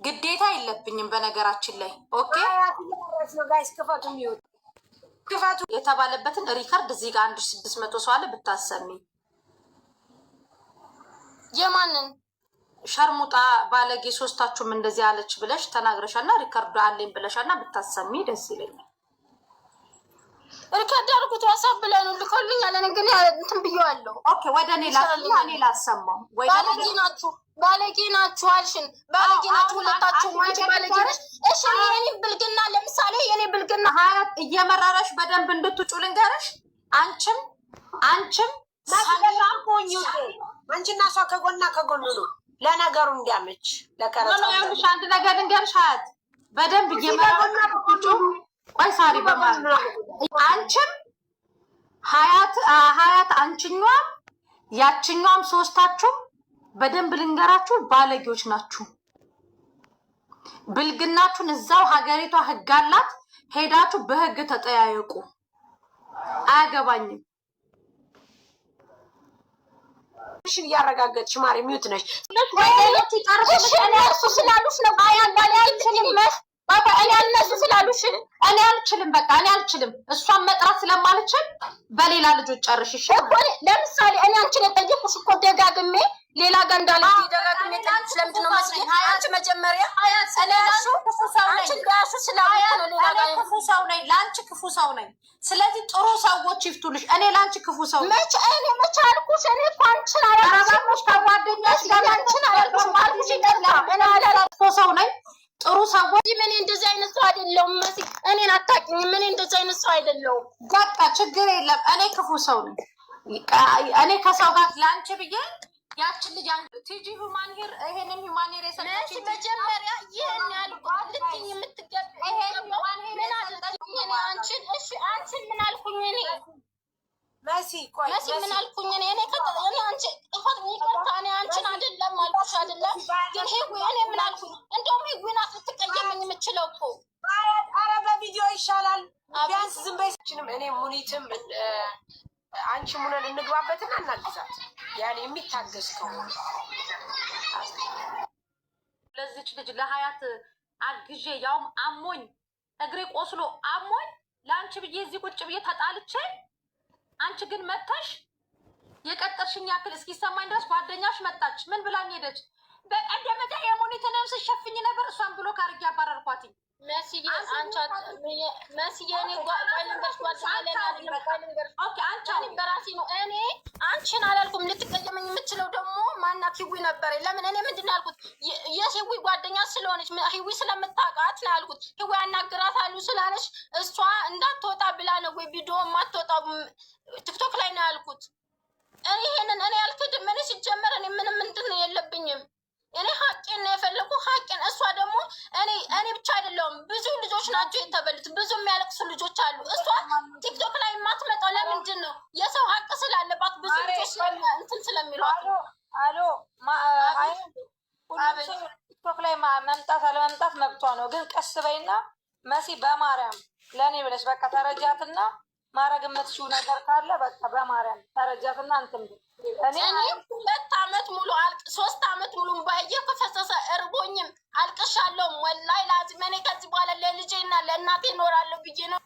ግዴታ የለብኝም በነገራችን ላይ ኦኬ። ክፈቱ የተባለበትን ሪከርድ እዚህ ጋር 1600 ሰው አለ ብታሰሚ። የማንን ሸርሙጣ ባለጌ ሶስታችሁም እንደዚህ አለች ብለሽ ተናግረሻልና ሪከርዱ አለኝ ብለሻልና ብታሰሚ ደስ ይለኛል። ሪከርድ አድርጉት ዋትስአፕ ላይ ነው ልኮልኛል። እኔ ግን እንትን ብዬዋለሁ። ኦኬ ወደ እኔ ላሰማው። ባለጌ ናችሁ አልሽን። ባለጌ ናችሁ ሁለታችሁ። አንቺ ባለጌ ነሽ። እሺ የኔ ብልግና ለምሳሌ የኔ ብልግና ሀያት እየመረረሽ በደንብ እንድትውጪ ልንገርሽ። አንቺም ሰላም ሆኙ። አንቺና እሷ ከጎና ከጎኑ ነው ለነገሩ እንዲያመች ለቀረጻ ነው። ያውልሽ አንድ ነገር ልንገርሽ ሀያት በደንብ እየመረረሽ ብትውጪ ቆይ ሳሪ በማለት አንቺም ሀያት አንቺኛም ያቺኛም ሶስታችሁ በደንብ ልንገራችሁ ባለጌዎች ናችሁ። ብልግናችሁን እዛው ሀገሪቷ ህግ አላት፣ ሄዳችሁ በህግ ተጠያየቁ። አያገባኝም። እሺ እያረጋገጥሽ ማሪ ሚውት ነሽ። እሱ ስላሉሽ ነው ባባ እኔ እነሱ ስላሉሽ እኔ አልችልም። በቃ እኔ አልችልም። እሷን መጥራት ስለማልችል በሌላ ልጆች ጨርሽሽ እኮ ለምሳሌ እኔ አንቺን የጠየኩሽ እኮ ደጋግሜ ሌላ ጋር እንዳለ ደጋግሜ ጠይቅ ስለምንድን ነው መስጊ አንቺ መጀመሪያ ስለያሱ ክፉ ሰው ነኝ አንቺ ስላልኩ ነው ሌላ ጋር ክፉ ሰው ነኝ ለአንቺ ክፉ ሰው ነኝ። ስለዚህ ጥሩ ሰዎች ይፍቱልሽ። እኔ ለአንቺ ክፉ ሰው ነኝ። መቼ አልኩሽ? እኔ እኮ አንቺን አላልኩሽ። ከጓደኛሽ ጋር አንቺን አላልኩሽ። አልኩሽ ይደርላ እኔ ክፉ ሰው ነኝ። ጥሩ ሰዎች ምን እንደዚህ አይነት ሰው አይደለሁም። መሲ እኔን አታውቂኝም። ምን እንደዚህ አይነት ሰው አይደለሁም። በቃ ችግር የለም። እኔ ክፉ ሰው ነኝ። እኔ ከሰው ጋር ላንቺ ብዬ ያችን ልጅ ቲጂ ሁማን ሄር ይሄንን ሁማን ሄር መሲ መጀመሪያ ይሄን ያልኩት ልትኝ የምትገብ ይሄን ሁማን ሄር ምን አልኩኝ እኔ አንቺን እሺ አንቺን ምን አልኩኝ እኔ መሲ ቆይ መሲ ምን አልኩኝ እኔ እኔ አንቺ ጥፋት ይቅርታ እኔ አንቺን አይደለም አልኩሽ አይደለም ግን ሄዊ እኔ ምን አልኩኝ እንደውም ሄዊ ናት ልትቀየመኝ የምችለው እኮ ኧረ በቪዲዮ ይሻላል ቢያንስ ዝም በይችንም እኔ ሙኒትም አንቺ ሙነን እንግባበትና እናግዛት ያኔ የሚታገዝ ከሆነ ለዚች ልጅ ለሀያት አግዤ ያውም አሞኝ እግሬ ቆስሎ አሞኝ ለአንቺ ብዬ እዚህ ቁጭ ብዬ ተጣልቼ አንቺ ግን መጥተሽ የቀጠርሽኝ ያክል እስኪሰማኝ ድረስ ጓደኛሽ መጣች። ምን ብላኝ ሄደች? በቀደም የሙኒትንም ስሸፍኝ ነበር እሷን ብሎ ካርጌ አባረርኳትኝ። መስዬ አንቺ መስዬ እኔ ጓደኛሽ አንቺ በራሴ ነው እኔ አንቺን አላልኩም። ልትቀየመኝ የምችለው ደግሞ ማናት ሂዊ ነበር። ለምን እኔ ምንድን ነው ያልኩት? የሂዊ ጓደኛ ስለሆነች ሂዊ ስለምታውቃት ነው ያልኩት። ሂዊ ያናግራታሉ ስላለች እሷ እንዳትወጣ ብላ ነው ወይ ቪዲዮ የማትወጣው ቲክቶክ ላይ ነው ያልኩት። ይሄንን እኔ ያልክድም። እኔ ሲጀመር እኔ ምንም እንትን የለብኝም። እኔ ሀቄን ነው የፈለኩ ሀቄን። እሷ ደግሞ እኔ ብቻ አይደለሁም ብዙ ልጆች ናቸው የተበሉት። ብዙ የሚያለቅሱ ልጆች አሉ። እሷ ቲክቶክ ላይ የማትመጣው ለምንድን ነው? የሰው ሀቅ ስላለባት ብዙ ልጆች እንትን ስለሚሏት። ቲክቶክ ላይ መምጣት አለመምጣት መብቷ ነው። ግን ቀስ በይና መሲ በማርያም ለእኔ ብለሽ በቃ ተረጃትና ማረግ የምትሽው ነገር ካለ በቃ በማርያም ተረጃትና እንትን እኔ 2 ዓመት ሙሉ 3 ዓመት ሙሉ ባየ ከፈሰሰ እርቦኝም አልቅሻለሁም። ወላሂ ላዚም እኔ ከዚህ በኋላ ለልጄና ለእናቴ እኖራለሁ ብዬ ነው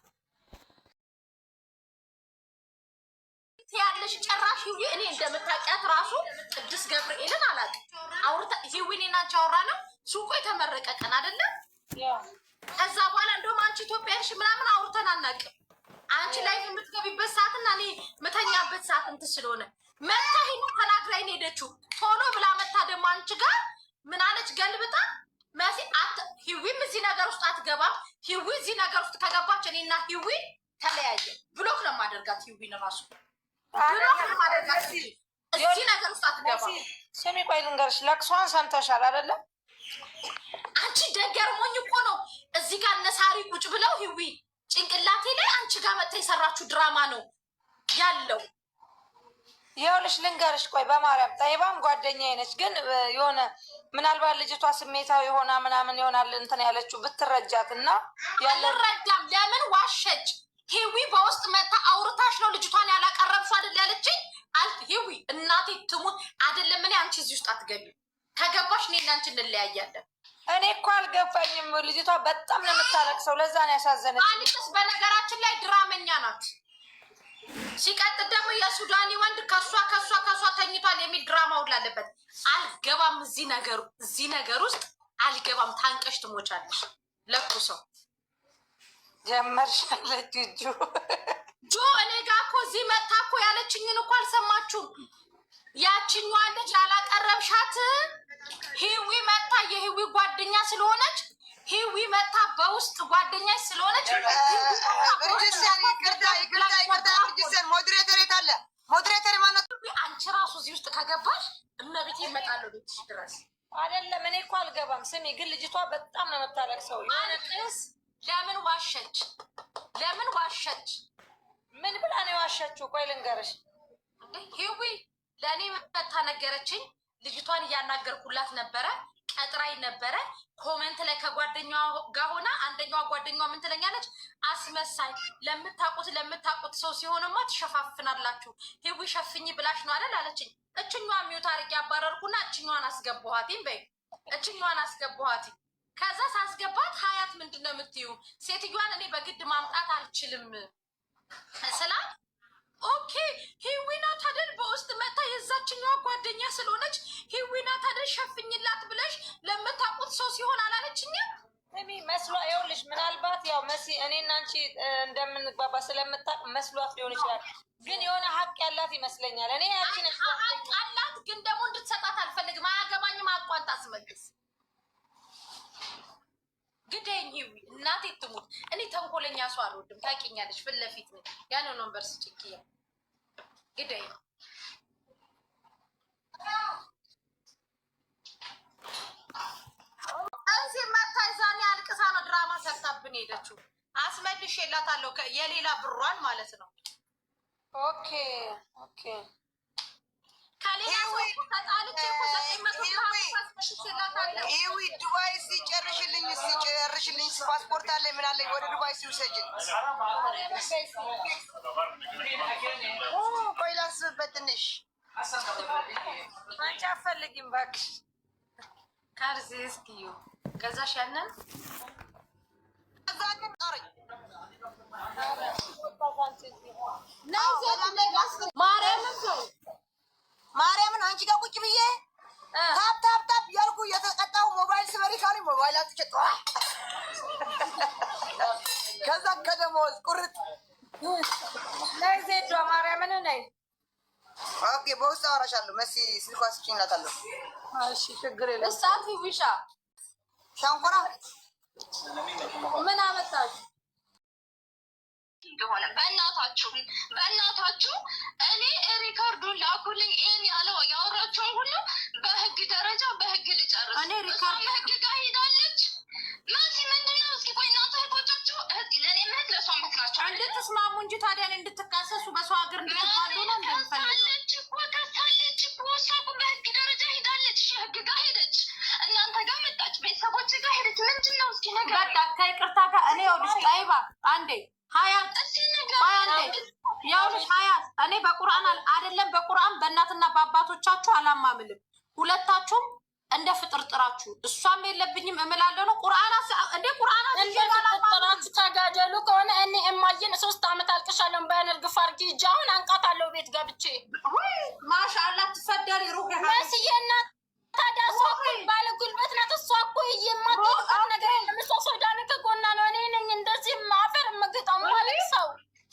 ያለሽ ጨራሽ ሂዊ እኔ እንደምታውቂያት ራሱ ቅዱስ ገብርኤልን አላውቅም። አውርታ ሂዊን እና አንቺ አወራ ነው ሱቁ የተመረቀ ቀን አይደለም። ከዛ በኋላ እንደውም አንቺ ኢትዮጵያንሽ ምናምን አውርተን አናውቅም። አንቺ ላይ የምትገቢበት ሰዓትና እኔ ምተኛበት ሰዓት እንትን ስለሆነ መታ ሄኖ ተናግራኝ ሄደችው። ቶሎ ብላ መታ ደግሞ አንቺ ጋር ምን አለች ገልብጣ መሲ ሂዊም እዚህ ነገር ውስጥ አትገባም። ሂዊ እዚህ ነገር ውስጥ ከገባች እኔና ሂዊ ተለያየ። ብሎክ ነው የማደርጋት ሂዊን ራሱ ብሎክ ነው የማደርጋት። እዚህ ነገር ውስጥ አትገባም። ስሚ ቆይ ልንገርሽ፣ ለቅሷን ሰምተሻል አይደለም? አንቺ ደገርሞኝ እኮ ነው እዚህ ጋር እነሳሪ ቁጭ ብለው ሂዊ ጭንቅላቴ ላይ አንቺ ጋር መጥታ የሰራችሁ ድራማ ነው ያለው። ይኸውልሽ ልንገርሽ፣ ቆይ በማርያም ጠይባም ጓደኛዬ ነች። ግን የሆነ ምናልባት ልጅቷ ስሜታዊ የሆና ምናምን ይሆናል እንትን ያለችው ብትረጃት እና ያልረዳም። ለምን ዋሸች? ሂዊ በውስጥ መታ አውርታሽ ነው ልጅቷን ያላቀረብሽ አይደል ያለችኝ። ሂዊ እናቴ ትሙት አይደለም እኔ አንቺ እዚህ ውስጥ አትገቢም። ከገባሽ እኔ እና አንቺ እንለያያለን። እኔ እኮ አልገባኝም። ልጅቷ በጣም ነው የምታለቅሰው። ለዛ ነው ያሳዘነች። አልቅስ። በነገራችን ላይ ድራመኛ ናት። ሲቀጥል ደግሞ የሱዳኒ ወንድ ከሷ ተኝቷል የሚል ድራማ ሁሉ አለበት። አልገባም እዚህ ነገር ውስጥ አልገባም። ታንቀሽ ትሞቻለሽ። ለኩ ሰው ጀመርሻለች ጆ እኔ ጋ እኮ እዚህ መታ እኮ ያለችኝን እኮ አልሰማችሁም? ያችኛዋ ልጅ ያላቀረብሻት ሂዊ መታ የሂዊ ጓደኛ ስለሆነች ሂዊ መታ በውስጥ ጓደኛ ስለሆነች ሞዴሬተር የት አለ? ሞዴሬተር ማለት አንቺ ራሱ እዚህ ውስጥ ከገባሽ እመቤቴ እመጣለሁ ቤትሽ ድረስ አይደለም። እኔ እኮ አልገባም። ስሚ ግን ልጅቷ በጣም ነው የምታለቅሰው። አልቅስ። ለምን ዋሸች? ምን ብላ ነው የዋሸችው? ቆይ ልንገርሽ። ሂዊ ለእኔ መታ ነገረችኝ። ልጅቷን እያናገርኩላት ነበረ፣ ቀጥራይ ነበረ። ኮመንት ላይ ከጓደኛዋ ጋር ሆና አንደኛዋ ጓደኛዋ ምን ትለኛለች? አስመሳይ ለምታውቁት ሰው ሲሆንማ ትሸፋፍናላችሁ። ሂዊ ሸፍኝ ብላሽ ነው አይደል አለችኝ። እችኛዋ ሚውት አድርጌ ያባረርኩና እችኛዋን አስገባኋትኝ። በይ እችኛዋን አስገባኋትኝ። ከዛ ሳስገባት ሀያት ምንድን ነው የምትይው? ሴትዮዋን እኔ በግድ ማምጣት አልችልም ስላት ኦኬ ሂዊና ታደል በውስጥ መታ የዛችኛዋ ጓደኛ ስለሆነች ሂዊና ታደል ሸፍኝላት ብለሽ ለምታውቁት ሰው ሲሆን አላለችኝም። ስሚ መስሏ ይኸውልሽ፣ ምናልባት ያው መሲ እኔና አንቺ እንደምንግባባ ስለምታውቅ መስሏት ሊሆን ይችላል። ግን የሆነ ሀቅ ያላት ይመስለኛል። እኔ ያቺን ሀቅ አላት፣ ግን ደግሞ እንድትሰጣት አልፈልግም። አያገባኝም። አቋንጣ አስመልስ ሌላ ሰው አልወድም። ታውቂኛለሽ፣ ፊት ለፊት ነኝ። ያንን ወንበር ስጭኪያ ግደይ እዚህ መታይዛኔ አልቅሳ ነው ድራማ ሰርታብን ሄደችው። አስመልሼላታለሁ የሌላ ብሯን ማለት ነው። ኦኬ ኦኬ ከሌላ ሰው ተጣልቼ እኮ 900 ይዊ ዱባይ ሲጨርሽልኝ ፓስፖርት አለ ምን አለ ወደ ዱባይ ሲውሰጅን ቆይ ላስብበት ትንሽ አንቺ አትፈልጊም እባክሽ ካርዚ እስኪዩ ከዛሽ ያንን ማርያምን አንቺ ጋር ቁጭ ብዬ ታፕ ያልኩ የተቀጣው ሞባይል ስበሪ ካሉኝ ሞባይል አትጨጣ ከዛ ከደሞዝ ቁርጥ ነይ ዜዷ ማርያምን ነይ። ኦኬ በውስጥ አወራሻለሁ። መሲ ስልኳ ስጭኝ እላታለሁ። እሺ ችግር የለም። እሳት ዊሻ ሸንኮራ ምን አመጣሽ እንደሆነ በእናታችሁ እኔ ሪካርዱን ላኩልኝ። ይሄን ያለው ያወራችሁን ሁሉ በህግ ደረጃ በህግ ልጨርስ። እኔ ሪካርድ ህግ ጋር ሄዳለች። መሲ ምንድነው? እስኪ ቆይ እናንተ ህጎቻችሁ ለእኔ ምህት ለሷ ምህት ናቸው እንድትስማሙ እንጂ ታዲያ እንድትካሰሱ በሰው ሀገር እንድትባሉ ነው እንደምፈልገው። ከሳለች እኮ እሷ እኮ በህግ ደረጃ ሄዳለች። ህግ ጋር ሄደች፣ እናንተ ጋር መጣች፣ ቤተሰቦች ጋር ሄደች። ምንድነው? እስኪ ነገር በቃ ከይቅርታ ጋር እኔ ይኸውልሽ ጠይባ አንዴ ሀያት ያውልሽ ሀያት እኔ በቁርአን አይደለም በቁርአን በእናትና በአባቶቻችሁ አላማምልም። ሁለታችሁም እንደ ፍጥርጥራችሁ እሷም የለብኝም እምላለሁ ነው። ቁርአን እንደ ቁርአን እንደ ፍጥርጥራችሁ ተጋደሉ ከሆነ እኔ እማዬን 3 ዓመት አልቅሻለሁ። በነርግ ፋርጊ ጃውን አንቃታለሁ ቤት ገብቼ ማሻአላ ትፈደሪ ሩህ መስየና ታዲያ እሷ እኮ ባለ ጉልበት ናት። እሷ እኮ የማትወጣው ነገር የለም። እሷ ሶዳን ከጎና ነው። እኔ ነኝ እንደዚህ ማፈር የምግጠው ማለት ሰው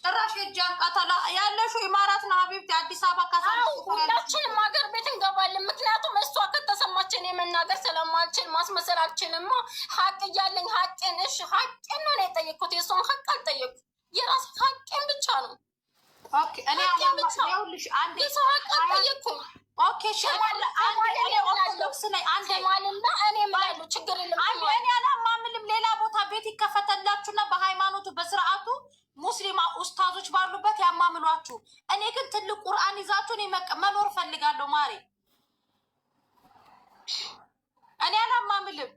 ጭራሽ የጃን ቃተላ ያለሽው ኢማራት ነው ሀቢብቲ አዲስ አበባ ካሳው ሁላችንም ሀገር ቤት እንገባለን። ምክንያቱም እሷ ከተሰማችን የመናገር ስለማልችል ማስመሰል አልችልም። ሀቅ እያለኝ ሀቄን እሺ ሀቄን ነው የጠየቅኩት። የእሷን ሀቅ አልጠየቅኩት። የራስ ሀቄን ብቻ ነው። ኦኬ እኔ አላማውልሽ አንዴ የሰው ሀቅ አልጠየቅኩም። ኦኬ ሸማል አንዴ እኔ ኦርቶዶክስ ነኝ አንዴ ማለና እኔ ማለት ችግር የለም። እኔ አላማምልም። ሌላ ቦታ ቤት ይከፈተላችሁና በሃይማኖቱ በስርዓቱ ሙስሊም ኡስታዞች ባሉበት ያማምሏችሁ። እኔ ግን ትልቅ ቁርአን ይዛችሁ እኔ መኖር ፈልጋለሁ። ማሬ እኔ አላማምልም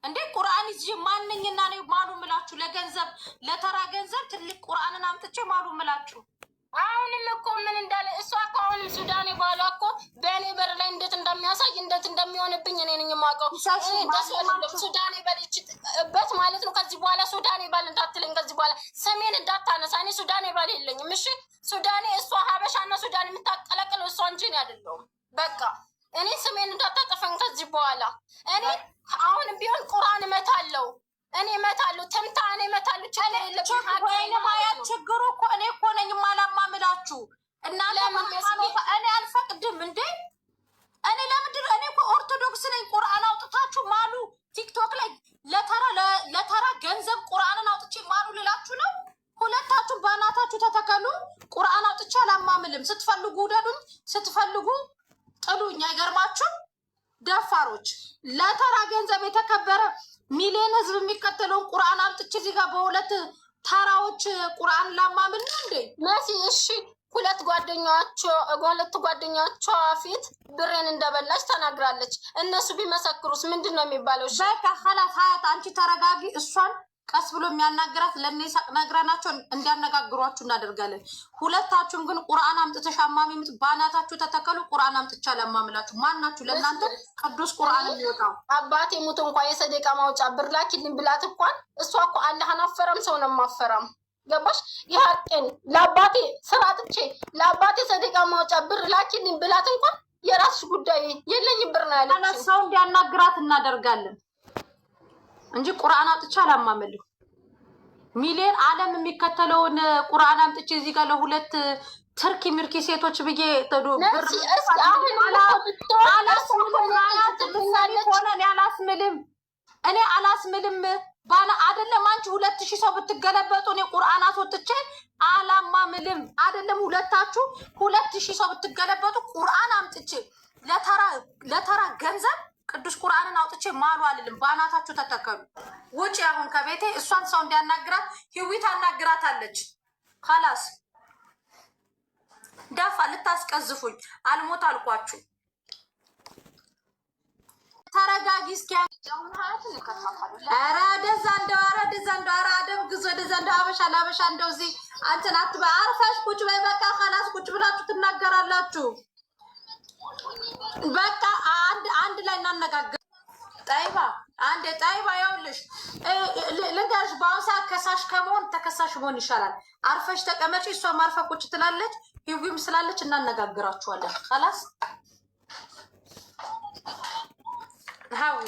እንዴ ቁርአን ይዤ ማንኝና ነው ማሉ ምላችሁ? ለገንዘብ ለተራ ገንዘብ ትልቅ ቁርአንን አምጥቼ ማሉ ምላችሁ? አሁንም እኮ ምን እንዳለ እሷ እኮ አሁንም ሱዳኔ ባሏ እኮ በእኔ በር ላይ እንዴት እንደሚያሳይ እንዴት እንደሚሆንብኝ እኔ ነኝ የማውቀው። ሱዳኔ በልችበት ማለት ነው። ከዚህ በኋላ ሱዳኔ ባል እንዳትለኝ፣ ከዚህ በኋላ ስሜን እንዳታነሳ። እኔ ሱዳኔ ባል የለኝም። እሺ ሱዳኔ እሷ ሀበሻና ሱዳኔ የምታቀላቅለው እሷ እንጂ እኔ አይደለሁም። በቃ እኔ ስሜን እንዳታጠፈኝ ከዚህ በኋላ። እኔ አሁንም ቢሆን ቁርአን እመታለሁ፣ እኔ እመታለሁ፣ ትምታ እኔ እመታለሁ። ችግር የለብኝ። ማያት ችግሩ እኮ እኔ እኮ ነኝ የማላማምላችሁ እና እኔ አልፈቅድም እንዴ። እኔ ለምንድን እኔ እኮ ኦርቶዶክስ ነኝ። ቁርአን አውጥታችሁ ማሉ ቲክቶክ ላይ ለተራ ገንዘብ ቁርአንን አውጥቼ ማሉ ልላችሁ ነው? ሁለታችሁ በእናታችሁ ተተከሉ። ቁርአን አውጥቼ አላማምልም። ስትፈልጉ ውደዱኝ፣ ስትፈልጉ ጥሉኝ። አይገርማችሁም? ደፋሮች ለተራ ገንዘብ የተከበረ ሚሊዮን ህዝብ የሚከተለውን ቁርአን አምጥቼ እዚህ ጋር በሁለት ተራዎች ቁርአን ላማምን ነው እንዴ? መሲ እሺ ሁለት ጓደኛቿ ፊት ብሬን እንደበላች ተናግራለች። እነሱ ቢመሰክሩስ ምንድን ነው የሚባለው? በቃ ኸላስ ሀያት አንቺ ተረጋጊ። እሷን ቀስ ብሎ የሚያናግራት ለእነሳቅ ነግረናቸው እንዲያነጋግሯችሁ እናደርጋለን። ሁለታችሁም ግን ቁርአን አምጥተሽ አማሚ ባናታችሁ ተተከሉ። ቁርአን አምጥቻ ለማምላችሁ ማናችሁ? ለእናንተ ቅዱስ ቁርአን የሚወጣው አባቴ ሙት እንኳን የሰደቃ ማውጫ ብር ላኪልኝ ብላት እንኳን እሷ እኮ አላህን አፈረም ሰው ነው ማፈረም። ገባሽ? የሀቄን ለአባቴ ስራ ጥቼ ለአባቴ ሰደቃ ማውጫ ብር ላኪልኝ ብላት እንኳን የራስሽ ጉዳይ የለኝም ብር ነው ያለች። ሰው እንዲያናግራት እናደርጋለን እንጂ ቁርአን አምጥቻ አላማምልም። ሚሊዮን ዓለም የሚከተለውን ቁርአን አምጥቼ እዚህ ጋር ለሁለት ትርኪ ምርኪ ሴቶች ብዬ አላስምልም። እኔ አላስምልም። ባና አይደለም አንቺ 2000 ሰው ብትገለበጡ እኔ ቁርአን አስወጥቼ አላማ ምልም አይደለም። ሁለታችሁ 2000 ሰው ብትገለበጡ ቁርአን አምጥቼ ለተራ ገንዘብ ቅዱስ ቁርአንን አውጥቼ ማሉ አልልም። ባናታችሁ ተተከሉ። ውጪ አሁን ከቤቴ። እሷን ሰው እንዲያናግራት ህዊት አናግራታለች። خلاص ዳፋ ልታስቀዝፉኝ አልሞት አልኳችሁ። ተረጋጊ እስኪ። ኧረ ደዛ እንደው አደብ ግዞ ደዛ እንደው አበሻ ለአበሻ እንደው እዚህ አንተን አትበ አርፋሽ ቁጭ በይ በቃ። خلاص ቁጭ ብላችሁ ትናገራላችሁ። በቃ አንድ ላይ እናነጋገር። ጠይባ አንዴ ጠይባ ይኸውልሽ ልንገርሽ፣ በአሁኑ ሰዓት ከሳሽ ከመሆን ተከሳሽ መሆን ይሻላል። አርፈሽ ተቀመጪ። እሷ ማርፈ ቁጭ ትላለች፣ ህዊም ስላለች እናነጋግራችኋለን። خلاص ሀዊ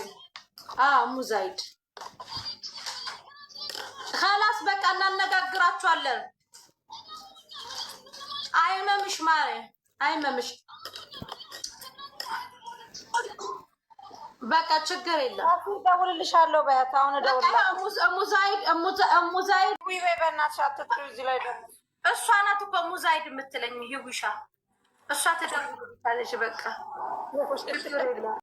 ሙዛይድ خلاص በቃ እናነጋግራችኋለን። አይመምሽ ማሬ አይመምሽ። በቃ ችግር የለም። እደውልልሻለሁ በያት። አሁን እደውልልሻለሁ። ሙዛይድ ወይ በእናትሽ አትጥሩ። እዚህ ላይ ደግሞ እሷ ናት እኮ ሙዛይድ የምትለኝ ይውሻ። እሷ ትደውልልሻለች። በቃ ችግር የለም።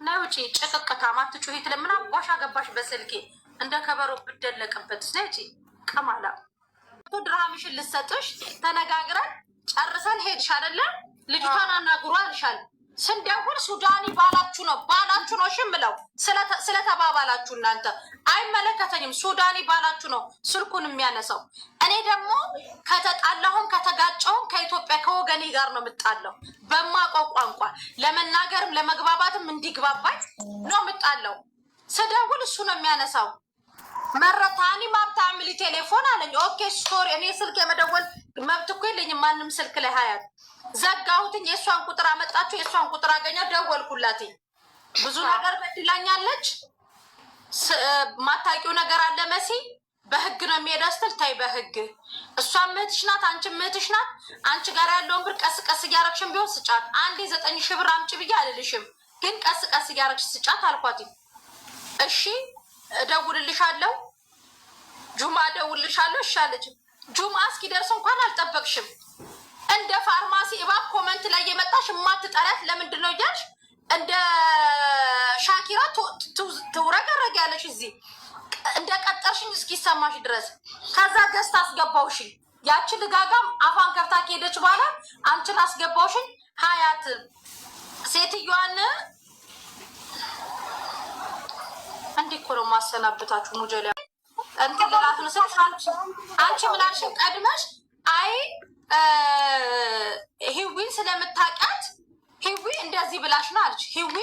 ነይ ውጪ። ጭቅቅታ ማትጩሂ ትለምና ዋሻ ገባሽ በስልኬ እንደ ከበሮ ብደለቅበት ነጪ ቀማላ ድርሃምሽን ልሰጥሽ ተነጋግረን ጨርሰን ሄድሽ አይደለ? ልጅቷን አናግሯ አልሻል። ስንደውል ሱዳኒ ባላችሁ ነው ሽምለው ስለተባባላችሁ እናንተ አይመለከተኝም። ሱዳኒ ባላችሁ ነው ስልኩን የሚያነሳው። እኔ ደግሞ ከተጣላሁም ከተጋጨሁም ከኢትዮጵያ ከወገኔ ጋር ነው የምጣለው። በማውቀው ቋንቋ ለመናገርም ለመግባባትም እንዲግባባኝ ነው የምጣለው። ስደውል እሱ ነው የሚያነሳው። መረታኒ ማብታ አምሊ ቴሌፎን አለኝ። ኦኬ ስቶሪ እኔ ስልክ የመደወል መብት እኮ የለኝም ማንም ስልክ ላይ ሀያት ዘጋሁትኝ። የእሷን ቁጥር አመጣችሁ፣ የእሷን ቁጥር አገኘ፣ ደወልኩላት። ብዙ ነገር በድላኛለች። ማታውቂው ነገር አለ መሲ። በህግ ነው የሚሄደው ስትል ተይ በህግ እሷን ምህትሽ ናት፣ አንቺ ምህትሽ ናት። አንቺ ጋር ያለውን ብር ቀስ ቀስ እያረግሽም ቢሆን ስጫት። አንዴ 9,000 ብር አምጪ ብዬ አልልሽም፣ ግን ቀስ ቀስ እያረግሽ ስጫት አልኳት። እሺ እደውልልሻለሁ፣ ጁማ እደውልልሻለሁ። እሺ አለች። ጁማ እስኪደርስ እንኳን አልጠበቅሽም። እንደ ፋርማሲ እባብ ኮመንት ላይ የመጣሽ የማትጠሪያት ለምንድን ነው እያልሽ እንደ ሻኪራ ትውረገረግ ያለሽ እዚህ እንደ ቀጠርሽኝ እስኪሰማሽ ድረስ። ከዛ ገዝት አስገባውሽ። ያችን ልጋጋም አፋን ከፍታ ከሄደች በኋላ አንቺን አስገባውሽኝ። ሀያት ሴትዮዋን እንዲህ እኮ ነው ማሰናብታችሁ። ሙጀላ እንትን ልላት ነው ስልሽ አንቺ ምናልሽን ቀድመሽ አይ ሂዊን ስለምታውቂያት ሂዊ እንደዚህ ብላሽ ነው አለች። ሂዊ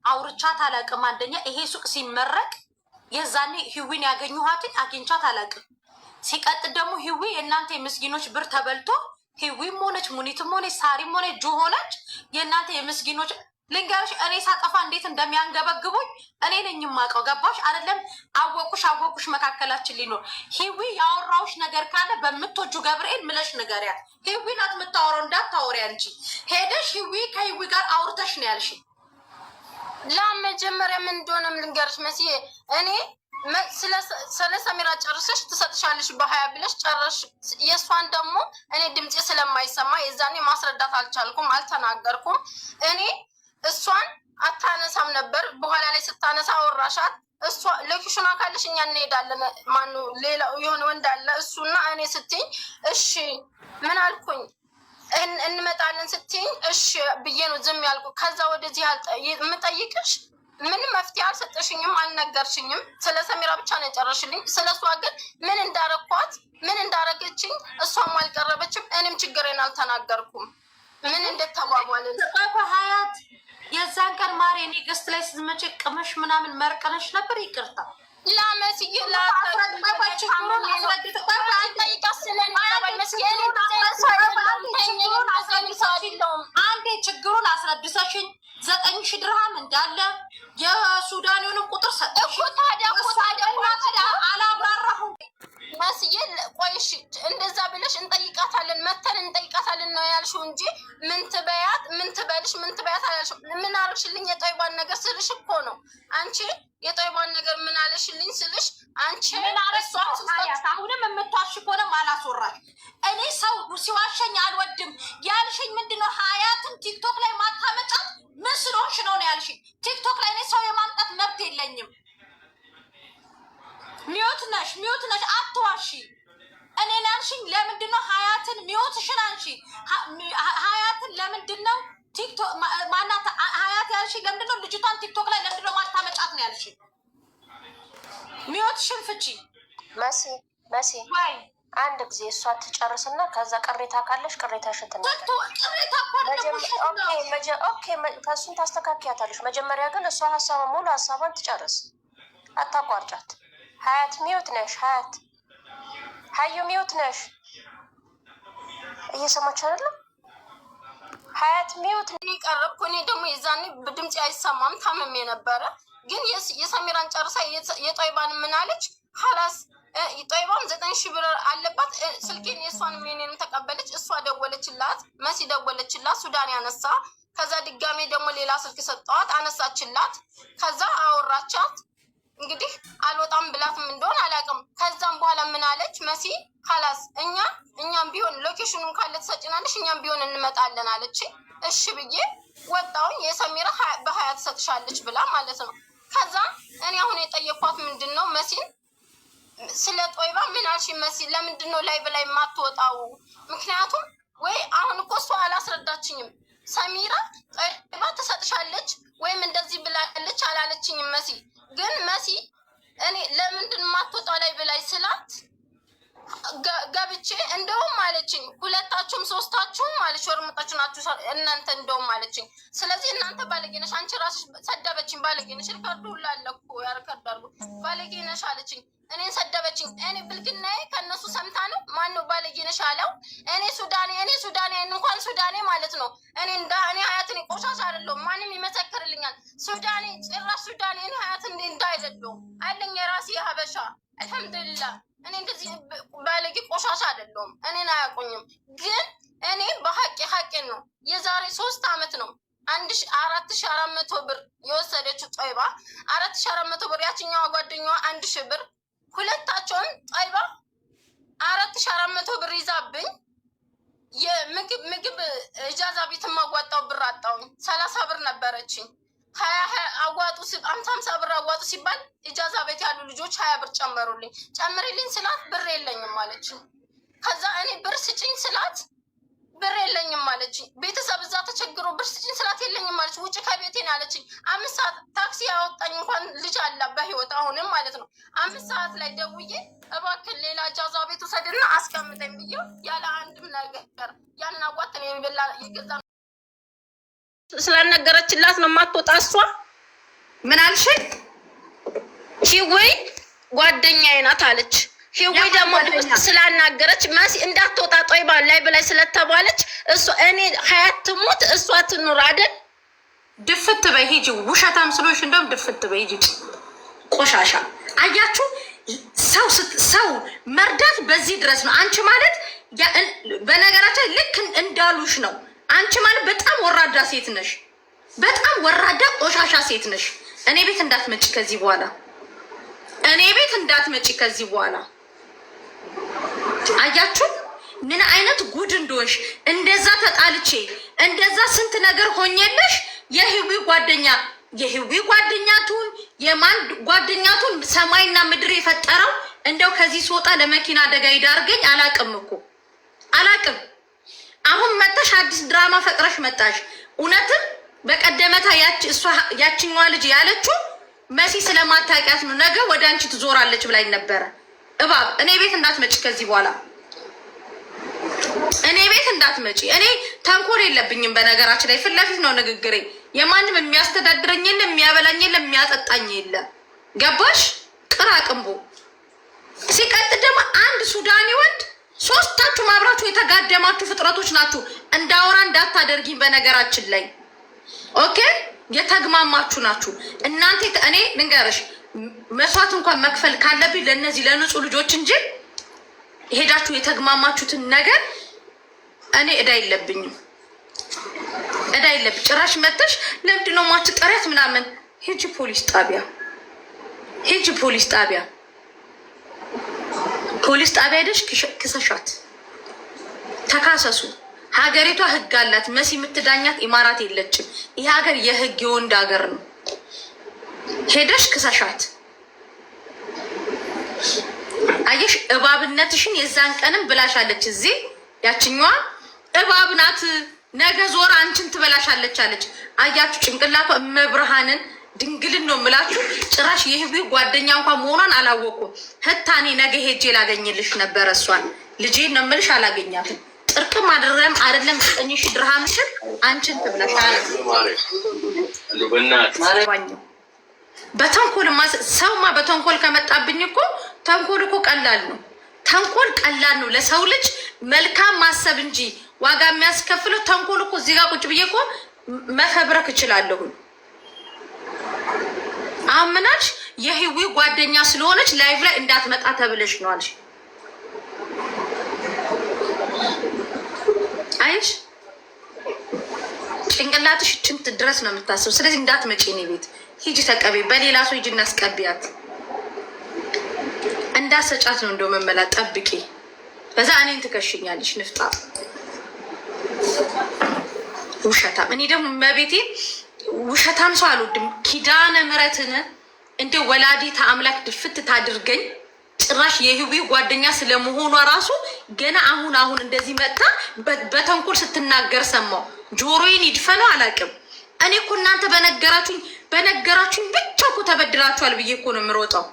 አውርቻት አላውቅም። አንደኛ ይሄ ሱቅ ሲመረቅ የዛኔ ሂዊን ያገኘኋትኝ አግኝቻት አላውቅም። ሲቀጥል ደግሞ ሂዊ የእናንተ የምስኪኖች ብር ተበልቶ ሂዊም ሆነች ሙኒትም ሆነች ሳሪም ሆነች ጁ ሆነች የእናንተ የምስኪኖች ልንገርሽ፣ እኔ ሳጠፋ እንዴት እንደሚያንገበግቡኝ እኔ ነኝ የማውቀው። ገባሽ አይደለም? አወቁሽ መካከላችን ሊኖር ሂዊ ያወራውሽ ነገር ካለ በምትወጁ ገብርኤል ምለሽ ንገሪያት። ሂዊ ናት የምታወራው፣ እንዳታወሪ አንቺ። ሄደሽ ሂዊ ከሂዊ ጋር አውርተሽ ነው ያልሽ። መጀመሪያ ምን እንደሆነም ልንገርሽ መስዬ፣ እኔ ስለ ሰሚራ ጨርሰሽ ትሰጥሻለሽ በ20 ብለሽ ጨረሽ። የእሷን ደግሞ እኔ ድምፄ ስለማይሰማ የዛኔ ማስረዳት አልቻልኩም፣ አልተናገርኩም። እኔ እሷን አታነሳም ነበር። በኋላ ላይ ስታነሳ አወራሻት። እሷ ለኪሹና ካለሽ እኛ እንሄዳለን። ማኑ ሌላ የሆነ ወንድ አለ እሱና እኔ ስትኝ እሺ ምን አልኩኝ፣ እንመጣለን ስትኝ እሺ ብዬ ነው ዝም ያልኩ። ከዛ ወደዚህ የምጠይቅሽ ምንም መፍትሄ አልሰጠሽኝም፣ አልነገርሽኝም። ስለ ሰሚራ ብቻ ነው የጨረሽልኝ። ስለ እሷ ግን ምን እንዳረኳት ምን እንዳረገችኝ እሷም አልቀረበችም። እኔም ችግሬን አልተናገርኩም። ምን እንደተባባልን ሀያት የዛን ቀን ማሬ እኔ ገስት ላይ ስትመጪ ቅመሽ ምናምን መርቀነሽ ነበር። ይቅርታ ላመስዬ አንዴ ችግሩን አስረድሰሽኝ 9,000 ድርሃም እንዳለ የሱዳኒውንም ቁጥር ሰጠሽ። ታዲያ አላብራራሁም። መስዬ ቆይሽ እንደዛ ብለሽ እንጠይቃታለን መተን እንጠይቃታለን ነው ያልሽው እንጂ ምን ትበያት ምን ትበልሽ ምን ትበያት አላልሽም። ምን አርግሽልኝ የጦይባን ነገር ስልሽ እኮ ነው አንቺ የጦይባን ነገር ምን አለሽልኝ ስልሽ አንቺ ምን አረሷት አሁንም የምትዋሽ ከሆነ አላስወራሽ። እኔ ሰው ሲዋሸኝ አልወድም ያልሽኝ ምንድነው? ሀያትን ቲክቶክ ላይ ማታመጣት ምን ስለሆንሽ ነው ያልሽኝ? ቲክቶክ ላይ እኔ ሰው የማምጣት መብት የለኝም። ሚውት ነሽ አትዋሺ። እኔ ናልሽኝ ለምንድነው ሀያትን ሚውትሽን አንሺ። ሀያትን ለምንድነው ቲክቶክ ማናት ሀያት ያልሽኝ? ለምንድነው ልጅቷን ቲክቶክ ላይ ለምንድነው ማታመጣት ነው ያልሽኝ? ሚውትሽን ፍቺ መሲ ወይ አንድ ጊዜ እሷ ትጨርስና ከዛ ቅሬታ ካለሽ ቅሬታሽን ትናገር። ከእሱን ታስተካክያታለሽ። መጀመሪያ ግን እሷ ሙሉ ሀሳቧን ትጨርስ፣ አታቋርጫት። ሀያት ሚውት ነሽ። ሀዩ ሚውት ነሽ። እየሰማች አይደለም? ሀያት ሚውት ቀረብኩ። እኔ ደግሞ የዛኔ ድምፅ አይሰማም ታመሜ ነበረ። ግን የሰሚራን ጨርሳ የጦይባን ምን አለች? ሀላስ ጦይባም 9,000 ብር አለባት። ስልኬን የእሷን የኔንም ተቀበለች። እሷ ደወለችላት፣ መሲ ደወለችላት፣ ሱዳን ያነሳ። ከዛ ድጋሜ ደግሞ ሌላ ስልክ ሰጠዋት፣ አነሳችላት። ከዛ አወራቻት። እንግዲህ አልወጣም ብላትም እንደሆን አላውቅም። ከዛም በኋላ ምን አለች መሲ? ካላስ እኛም ቢሆን ሎኬሽኑን ካለ ትሰጭናለሽ፣ እኛም ቢሆን እንመጣለን አለች። እሺ ብዬ ወጣሁኝ። የሰሚራ በሀያ ትሰጥሻለች ብላ ማለት ነው። ከዛ እኔ አሁን የጠየኳት ምንድን ነው መሲን ስለ ጦይባ ምን አልሽ መሲ? ለምንድን ነው ላይ በላይ የማትወጣው? ምክንያቱም ወይ አሁን እኮ እሷ አላስረዳችኝም። ሰሚራ ጦይባ ትሰጥሻለች ወይም እንደዚህ ብላለች አላለችኝም መሲ። ግን መሲ እኔ ለምንድን የማትወጣው ላይ በላይ ስላት ገብቼ እንደውም አለችኝ፣ ሁለታችሁም ሶስታችሁም ማለች ወርምጣችሁ ናችሁ እናንተ እንደውም አለችኝ። ስለዚህ እናንተ ባለጌ ነሽ፣ አንቺ ራስሽ ሰደበችኝ። ባለጌ ነሽ ሪካርዱ ላለኩ ያርከርድ አድርጎ ባለጌ ነሽ አለችኝ። እኔን ሰደበችኝ። እኔ ብልግናዬ ከእነሱ ሰምታ ነው። ማን ነው ባለጌ ነሽ አለው? እኔ ሱዳኔ እንኳን ሱዳኔ ማለት ነው። እኔ ሀያትን ቆሻሻ አይደለሁም። ማንም ይመሰክርልኛል። ሱዳኔ ጭራሽ ሱዳኔ እኔ ሀያትን እንዳይደለሁም አለኝ የራሴ ሀበሻ አልሐምዱሊላህ። እኔ እንደዚህ ባለጌ ቆሻሻ አይደለሁም። እኔን አያውቁኝም። ግን እኔ ሀቄን ነው። የዛሬ 3 ዓመት ነው 4,400 ብር የወሰደችው ጦይባ 4,400 ብር፣ ያችኛዋ ጓደኛዋ 1,000 ብር። ሁለታቸውን ጦይባ 4,400 ብር ይዛብኝ የምግብ እጃዛ ቤት የማጓጣው ብር አጣውኝ። 30 ብር ነበረችኝ። 50 ብር አዋጡ ሲባል እጃዛ ቤት ያሉ ልጆች 20 ብር ጨመሩልኝ። ጨምሪልኝ ስላት ብር የለኝም አለችኝ። ከዛ እኔ ብር ስጭኝ ስላት ብር የለኝም አለችኝ። ቤተሰብ እዛ ተቸግሮ ብር ስጭኝ ስላት የለኝም አለች። ውጭ ከቤቴ ነው አለችኝ። 5 ሰዓት ታክሲ ያወጣኝ እንኳን ልጅ አለ በህይወት አሁንም ማለት ነው። 5 ሰዓት ላይ ደውዬ እባክህ ሌላ እጃዛ ቤት ውሰድና አስቀምጠኝ ብዬው ያለ አንድም ነገር ያናጓትን የሚበላ የገዛ ስላልነገረችላት ነው የማትወጣ። እሷ ምን አልሽኝ? ሂዊ ጓደኛዬ ናት አለች። ሂዊ ደግሞ ስላናገረች መሲ እንዳትወጣ ጦይባ ላይ በላይ ስለተባለች እሷ እኔ ሀያት ትሙት እሷ ትኑር አይደል? ድፍት በይ ሂጂ። ውሸታም ስለሆንሽ እንደውም ድፍት በይ ሂጂ። ቆሻሻ አያችሁ። ሰው መርዳት በዚህ ድረስ ነው። አንቺ ማለት በነገራችን ልክ እንዳሉሽ ነው። አንቺ ማለት በጣም ወራዳ ሴት ነሽ። በጣም ወራዳ ቆሻሻ ሴት ነሽ። እኔ ቤት እንዳትመጪ ከዚህ በኋላ አያችሁ ምን አይነት ጉድ እንደሆንሽ። እንደዛ ተጣልቼ እንደዛ ስንት ነገር ሆኜልሽ የህዊ ጓደኛቱን የማን ጓደኛቱን ሰማይና ምድር የፈጠረው እንደው ከዚህ ስወጣ ለመኪና አደጋ ይዳርገኝ አላቅም። አሁን መጣሽ አዲስ ድራማ ፈጥረሽ መጣሽ። እውነትም በቀደመታ ያችኛዋ ልጅ ያለችው መሲ ስለማታውቂያት ነው። ነገ ወደ አንቺ ትዞራለች ብላኝ ነበረ። እባብ እኔ ቤት እንዳትመጪ ከዚህ በኋላ እኔ ቤት እንዳትመጪ። እኔ ተንኮል የለብኝም በነገራችን ላይ ፊት ለፊት ነው ንግግሬ። የማንም የሚያስተዳድረኝ የለ፣ የሚያበላኝ የለ፣ የሚያጠጣኝ የለ። ገባሽ? ቅራቅንቦ ሲቀጥ ደግሞ አንድ ሱዳኒ ወንድ ሶስታችሁ ማብራችሁ የተጋደማችሁ ፍጥረቶች ናችሁ። እንዳወራ እንዳታደርጊኝ በነገራችን ላይ ኦኬ። የተግማማችሁ ናችሁ እናንተ። እኔ ልንገርሽ መስዋዕት እንኳን መክፈል ካለብኝ ለእነዚህ ለንጹህ ልጆች እንጂ ሄዳችሁ የተግማማችሁትን ነገር እኔ እዳ የለብኝም። ጭራሽ መተሽ ለምንድን ነው ማትጠሪያት ምናምን? ሂጂ ፖሊስ ጣቢያ ሄደሽ ክሰሻት፣ ተካሰሱ። ሀገሪቷ ህግ አላት። መሲ የምትዳኛት ኢማራት የለችም። ይህ ሀገር የህግ የወንድ ሀገር ነው። ሄደሽ ክሰሻት። አየሽ እባብነትሽን የዛን ቀንም ብላሻለች። እዚህ ያችኛዋ እባብ ናት፣ ነገ ዞር አንቺን ትበላሻለች አለች። አያችሁ ጭንቅላቷ መብርሃንን ድንግልን ነው የምላችሁ። ጭራሽ የህቢ ጓደኛ እንኳን መሆኗን አላወቁም። ህታኔ ነገ ሄጄ ላገኝልሽ ነበረ እሷን ልጄን ነው የምልሽ። አላገኛትም። ጥርቅም አይደለም 9,000 ድርሃምሽን አንቺን ትብላሻለ። በተንኮል ሰውማ በተንኮል ከመጣብኝ እኮ ተንኮል እኮ ቀላል ነው። ተንኮል ቀላል ነው ለሰው ልጅ መልካም ማሰብ እንጂ ዋጋ የሚያስከፍለው ተንኮል እኮ እዚህ ጋር ቁጭ ብዬ እኮ መፈብረክ እችላለሁ። አሁን ምን አልሽ? የህዊ ጓደኛ ስለሆነች ላይቭ ላይ እንዳትመጣ ተብለሽ ነው አልሽ። አይሽ ጭንቅላትሽ ጭንት ድረስ ነው የምታስበው። ስለዚህ እንዳትመጪ እኔ ቤት ሂጂ ተቀቢ፣ በሌላ ሰው ሂጂ እናስቀቢያት። እንዳሰጫት ነው እንደው መመላ ጠብቂ። በዛ እኔን ትከሽኛለሽ ንፍጣ ውሸታም። እኔ ደግሞ መቤቴ ውሸታም ሰው አልወድም። ኪዳነ ምሕረትን እንደ ወላዲተ አምላክ ድፍት ታድርገኝ። ጭራሽ የህዊ ጓደኛ ስለመሆኗ ራሱ ገና አሁን እንደዚህ መጣ በተንኮል ስትናገር ሰማው። ጆሮዬን ይድፈነው አላውቅም። እኔ እኮ እናንተ በነገራችሁኝ ብቻ እኮ ተበድራችኋል ብዬ እኮ ነው የምሮጠው።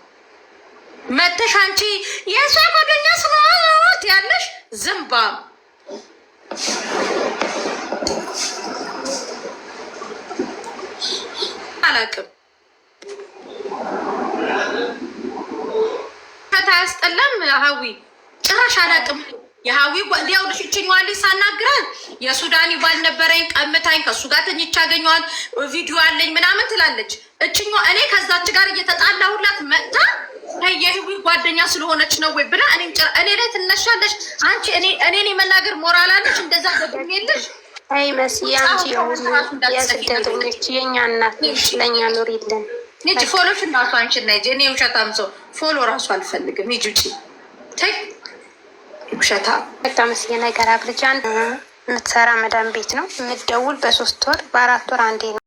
መተሽ አንቺ የእሷ ጓደኛ ስማት ያለሽ ዝምባ አላውቅም። ያስጠላም ሀዊ ጭራሽ አላውቅም። የሀዊ ጓዲያው ልሽችኛዋል ሳናግራት የሱዳኒ ባል ነበረኝ ቀምታኝ ከሱ ጋር ተኝቻ አገኘዋል ቪዲዮ አለኝ ምናምን ትላለች። እችኛ እኔ ከዛች ጋር እየተጣላሁላት መጥታ የህዊ ጓደኛ ስለሆነች ነው ወይ ብላ እኔ ላይ ትነሻለሽ። አንቺ እኔን የመናገር ሞራል አለሽ? እንደዛ ገደኝልሽ። አይ መሲ አንቺ የስደተኞች የኛ እናት ለኛ ኑር የለን ኒጂ ፎሎሽ እናቷ አንቺ ነይ እኔ ውሸታም ሰው ፎሎ ራሱ አልፈልግም። ኒጂ ውጪ ተይ ውሸታ በጣም መስየ ነገር አብልጃን የምትሰራ መዳም ቤት ነው የምትደውል በ3 ወር በ4 ወር አንዴ ነው።